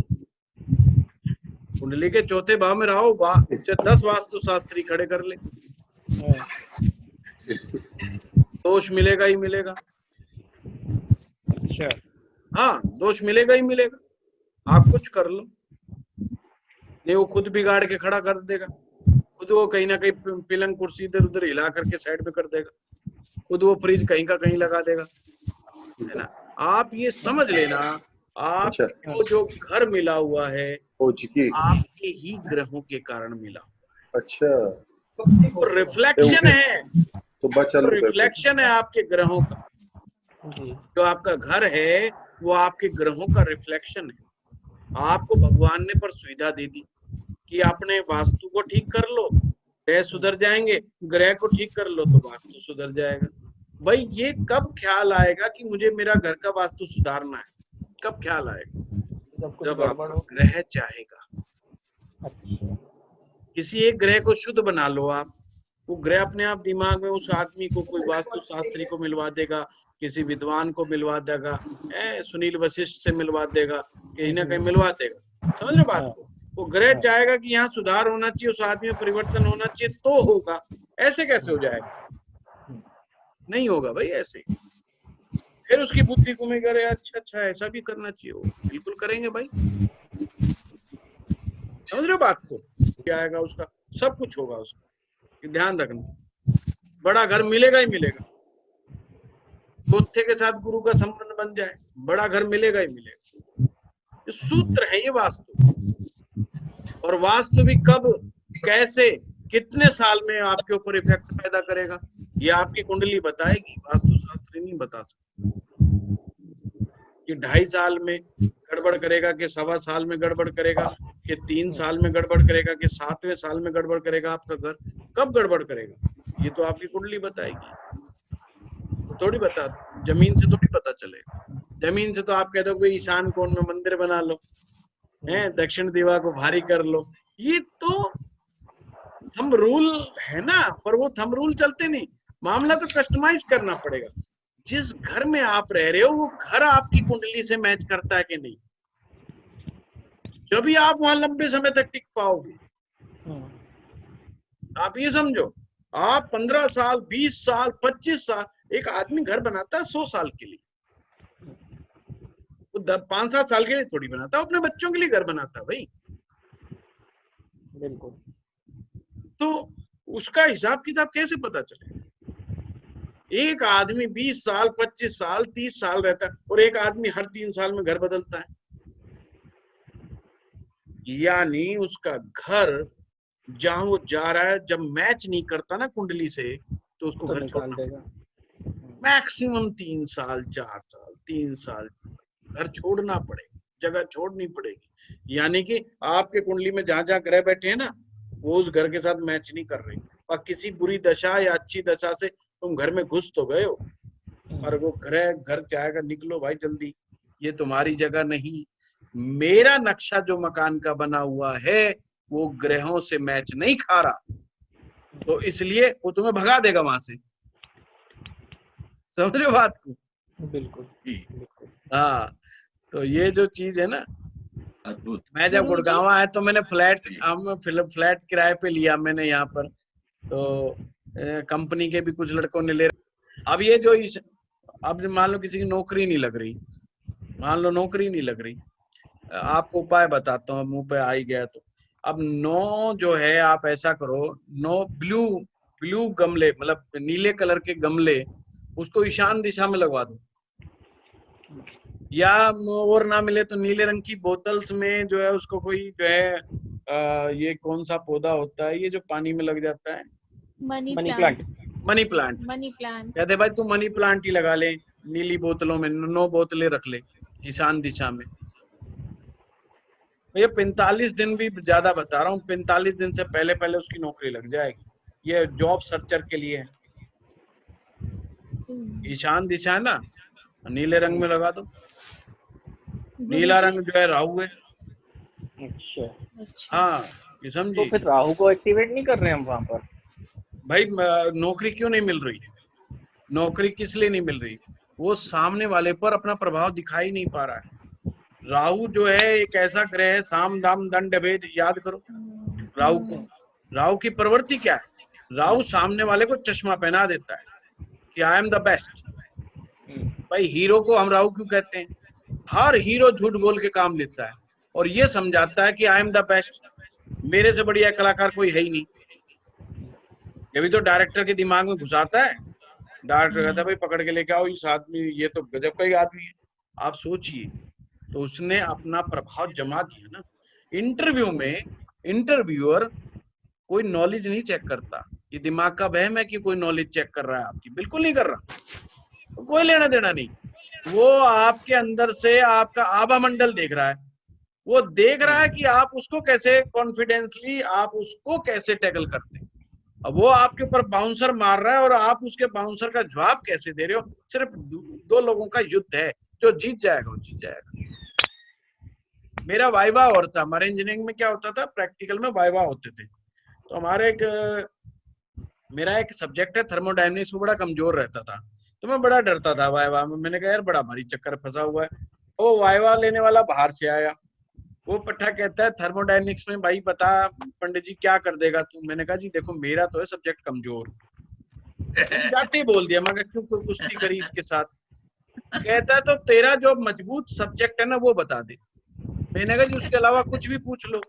कुंडली के चौथे भाव में राहु 10 वास्तु शास्त्री खड़े कर ले, दोष मिलेगा ही मिलेगा। अच्छा, हाँ, दोष मिलेगा ही मिलेगा। आप कुछ कर लो, नहीं वो खुद बिगाड़ के खड़ा कर देगा, खुद वो कहीं ना कहीं पलंग कुर्सी इधर उधर हिला करके साइड पे कर देगा, खुद वो फ्रिज कहीं का कहीं लगा देगा, है ना। आप ये समझ लेना, आपको जो घर मिला हुआ है आपके ही ग्रहों के कारण मिला हुआ है। अच्छा, तो रिफ्लेक्शन है, तो रिफ्लेक्शन है आपके ग्रहों का। जो आपका घर है वो आपके ग्रहों का रिफ्लेक्शन है। आपको भगवान ने पर सुविधा दे दी कि अपने वास्तु को ठीक कर लो, ग्रह सुधर जाएंगे, ग्रह को ठीक कर लो तो वास्तु सुधर जाएगा। भाई ये कब ख्याल आएगा कि मुझे मेरा घर का वास्तु सुधारना है? कब ख्याल आएगा? जब आपका ग्रह चाहेगा। किसी एक ग्रह को शुद्ध बना लो आप, वो ग्रह अपने आप दिमाग में उस आदमी को, कोई वास्तु शास्त्री को मिलवा देगा, किसी विद्वान को मिलवा देगा, सुनील वशिष्ठ से मिलवा देगा, कहीं ना कहीं मिलवा देगा। समझ लो बात को। वो ग्रह चाहेगा कि यहाँ सुधार होना चाहिए, उस आदमी में परिवर्तन होना चाहिए तो होगा। ऐसे कैसे हो जाएगा? नहीं होगा भाई ऐसे। फिर उसकी बुद्धि को मैं करे, अच्छा ऐसा भी करना चाहिए, वो बिल्कुल करेंगे भाई। समझ रहे हो बात को? क्या आएगा उसका, सब कुछ होगा उसका। ध्यान रखना, बड़ा घर मिलेगा ही मिलेगा। चौथे के साथ गुरु का संबंध बन जाए, बड़ा घर मिलेगा ही मिलेगा। ये सूत्र है ये वास्तु। और वास्तु भी कब, कैसे, कितने साल में आपके ऊपर इफेक्ट पैदा करेगा ये आपकी कुंडली बताएगी, वास्तु शास्त्री नहीं बता सकता। कि 2.5 साल में गड़बड़ करेगा, कि 1.25 साल में गड़बड़ करेगा, कि 3 साल में गड़बड़ करेगा, कि 7वें साल में गड़बड़ करेगा आपका घर, कब गड़बड़ करेगा ये तो आपकी कुंडली बताएगी। थोड़ी बता, जमीन से थोड़ी पता चलेगा। जमीन से तो आप कह दो कोई ईशान कोण में मंदिर बना लो, दक्षिण दीवार को भारी कर लो, ये तो थंब रूल है ना, पर वो थंब रूल चलते नहीं। मामला तो कस्टमाइज करना पड़ेगा। जिस घर में आप रह रहे हो वो घर आपकी कुंडली से मैच करता है कि नहीं, जब भी आप वहां लंबे समय तक टिक पाओगे। आप ये समझो, आप 15 साल, 20 साल, 25 साल, एक आदमी घर बनाता है 100 साल के लिए, वो 5-7 साल के लिए थोड़ी बनाता है, अपने बच्चों के लिए घर बनाता है भाई। बिल्कुल। तो उसका हिसाब किताब कैसे पता चलेगा? एक आदमी 20 साल, 25 साल, 30 साल रहता है और एक आदमी हर 3 साल में घर बदलता है, यानी उसका घर जहां वो जा रहा है जब मैच नहीं करता ना कुंडली से, तो उसको तो घर निकाल छोड़ना देगा। मैक्सिमम 3 साल, 4 साल, 3 साल घर छोड़ना पड़ेगा, जगह छोड़नी पड़ेगी। यानी कि आपके कुंडली में जहां जहां ग्रह बैठे हैं ना, वो उस घर के साथ मैच नहीं कर रहे, और किसी बुरी दशा या अच्छी दशा से तुम घर में घुस तो गए हो, और वो घर जाएगा, निकलो भाई जल्दी, ये तुम्हारी जगह नहीं। मेरा नक्शा जो मकान का बना हुआ है वो ग्रहों से मैच नहीं खा रहा, तो इसलिए वो तुम्हें भगा देगा वहां से। समझो बात को? बिल्कुल बिल्कुल। हाँ, तो ये जो चीज है ना, अद्भुत। मैं जब गुरुजी? गुड़गांव आया तो मैंने फ्लैट किराए पे लिया मैंने यहाँ पर, तो कंपनी के भी कुछ लड़कों ने ले। अब ये जो अब मान लो किसी की नौकरी नहीं लग रही, मान लो नौकरी नहीं लग रही, आपको उपाय बताता हूँ, मुंह पे आ ही गया तो। अब 9 जो है, आप ऐसा करो, 9 ब्लू गमले, मतलब नीले कलर के गमले, उसको ईशान दिशा में लगवा दो, या और ना मिले तो नीले रंग की बोतल्स में जो है उसको कोई जो है ये कौन सा पौधा होता है ये जो पानी में लग जाता है, money money plant. Plant. Money plant. Money plant. कहते भाई तू मनी प्लांट ही लगा ले, नीली बोतलों में 9 बोतलें रख ले ईशान दिशा में। ये 45 दिन भी ज्यादा बता रहा हूँ, 45 दिन से पहले पहले उसकी नौकरी लग जाएगी। ये जॉब सर्चर के लिए है। ईशान दिशा है ना, नीले रंग में लगा दो। नीला रंग जो है राहु है। अच्छा अच्छा। हाँ, ये तो समझिए। फिर राहु को एक्टिवेट नहीं कर रहे हम वहां पर? भाई नौकरी क्यों नहीं मिल रही? नौकरी किस लिए नहीं मिल रही? वो सामने वाले पर अपना प्रभाव दिखाई नहीं पा रहा है। राहु जो है एक ऐसा ग्रह है, साम दाम दंड भेद, याद करो राहु को। राहु की प्रवृत्ति क्या है? राहु सामने वाले को चश्मा पहना देता है कि आई एम द बेस्ट। भाई हीरो को हम राहु क्यों कहते हैं? हर हीरो झूठ बोल के काम लेता है और ये समझाता है कि आई एम द बेस्ट, मेरे से बढ़िया कलाकार कोई है ही नहीं। ये भी तो डायरेक्टर के दिमाग में घुसाता है। डायरेक्टर कहता है भाई पकड़ के लेके आओ इस आदमी, ये तो गजब का ही आदमी है। आप सोचिए, तो उसने अपना प्रभाव जमा दिया ना। इंटरव्यू में इंटरव्यूअर कोई नॉलेज नहीं चेक करता। ये दिमाग का वहम है कि कोई नॉलेज चेक कर रहा है आपकी, बिल्कुल नहीं कर रहा। तो कोई लेना देना नहीं। वो आपके अंदर से आपका आभा मंडल देख रहा है। वो देख रहा है कि आप उसको कैसे कॉन्फिडेंसली, आप उसको कैसे टैकल करते हैं। अब वो आपके ऊपर बाउंसर मार रहा है और आप उसके बाउंसर का जवाब कैसे दे रहे हो। सिर्फ 2 लोगों का युद्ध है, जो जीत जाएगा वो जीत जाएगा। मेरा वाइवा और था, हमारे इंजीनियरिंग में क्या होता था, प्रैक्टिकल में वाइवा होते थे। तो हमारे मेरा एक सब्जेक्ट है थर्मोडायनेमिक्स, वो बड़ा कमजोर रहता था, तो मैं बड़ा डरता था वाइवा में। मैंने कहा यार बड़ा भारी चक्कर फंसा हुआ है। वो वाइवा लेने वाला बाहर से आया, वो पट्टा कहता है थर्मोडायनेमिक्स में भाई बता पंडित जी क्या कर देगा तू। मैंने कहा जी देखो मेरा तो है सब्जेक्ट कमजोर। जाते ही बोल दिया, मैं क्यों कुश्ती करी इसके साथ। कहता है तो तेरा जो मजबूत सब्जेक्ट है ना वो बता दे। मैंने कहा जी उसके अलावा कुछ भी पूछ लो।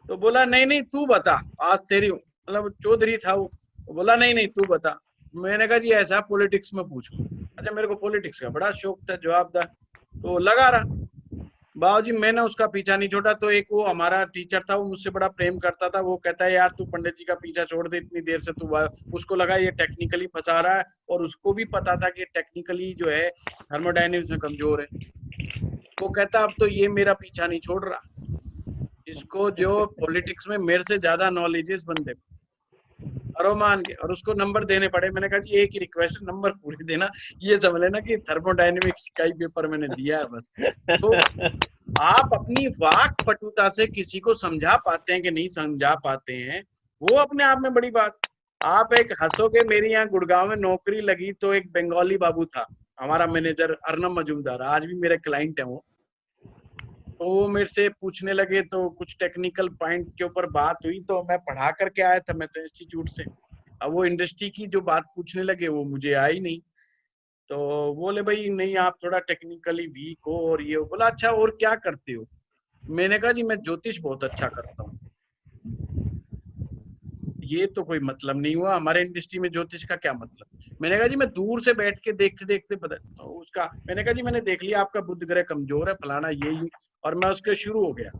तो बोला नहीं नहीं तू बता, आज तेरी, मतलब चौधरी था वो। बोला नहीं नहीं तू बता। मैंने कहा जी ऐसा पॉलिटिक्स में पूछो। अच्छा, मेरे को पॉलिटिक्स का बड़ा शौक था, जवाबदार, तो लगा रहा। बाबूजी मैंने उसका पीछा नहीं छोड़ा। तो एक वो हमारा टीचर था, वो मुझसे बड़ा प्रेम करता था। वो कहता है यार तू पंडित जी का पीछा छोड़ दे, इतनी देर से तू। उसको लगा ये टेक्निकली फंसा रहा है, और उसको भी पता था कि टेक्निकली जो है थर्मोडायनेमिक्स में कमजोर है। वो कहता अब तो ये मेरा पीछा नहीं छोड़ रहा, इसको जो पॉलिटिक्स में मेरे से ज्यादा नॉलेज है इस बंदे को। और वो मान गए और उसको नंबर देने पड़े। मैंने कहा जी एक ही रिक्वेस्ट, नंबर पूरे देना। ये समझ लेना कि थर्मोडायनेमिक्स का ही पेपर मैंने दिया है बस। तो आप अपनी वाक पटुता से किसी को समझा पाते हैं कि नहीं समझा पाते हैं, वो अपने आप में बड़ी बात। आप एक हंसोगे, मेरी यहाँ गुड़गांव में नौकरी लगी तो एक बंगाली बाबू था हमारा मैनेजर, अर्नब मजूमदार, आज भी मेरे क्लाइंट है वो। तो वो मेरे से पूछने लगे, तो कुछ टेक्निकल पॉइंट के ऊपर बात हुई, तो मैं पढ़ा करके आया था, मैं तो इंस्टीट्यूट से। अब वो इंडस्ट्री की जो बात पूछने लगे वो मुझे आई नहीं, तो बोले भाई नहीं आप थोड़ा टेक्निकली वीक हो और ये हो। बोला अच्छा और क्या करते हो? मैंने कहा जी मैं ज्योतिष बहुत अच्छा करता हूँ। ये तो कोई मतलब नहीं हुआ, हमारे इंडस्ट्री में ज्योतिष का क्या मतलब? मैंने कहा जी मैं दूर से बैठ के देखते देखते पता तो उसका, मैंने कहा जी मैंने देख लिया आपका बुध ग्रह कमजोर है, फलाना ये, और मैं उसके शुरू हो गया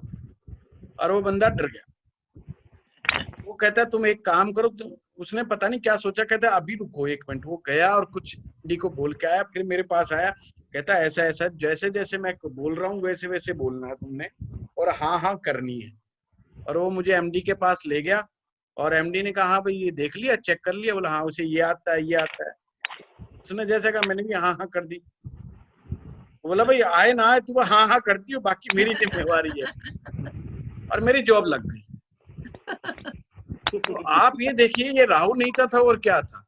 और वो बंदा डर गया। वो कहता है तुम एक काम करो, तुम, उसने पता नहीं क्या सोचा, कहता है अभी रुको 1 मिनट। वो गया और कुछ डी को बोल के आया, फिर मेरे पास आया, कहता है ऐसा ऐसा, जैसे जैसे मैं बोल रहा हूँ वैसे वैसे बोलना है तुमने, और हाँ हाँ करनी है। और वो मुझे एमडी के पास ले गया, और एमडी ने कहा हाँ भाई ये देख लिया, चेक कर लिया? बोला हाँ उसे ये आता है ये आता है। उसने जैसे कहा मैंने भी हाँ हाँ कर दी। बोला भाई आए ना आए तू हाँ हाँ करती हो, बाकी मेरी जिम्मेवारी है। और मेरी जॉब लग गई। तो आप ये देखिए, ये राहु नहीं था और क्या था?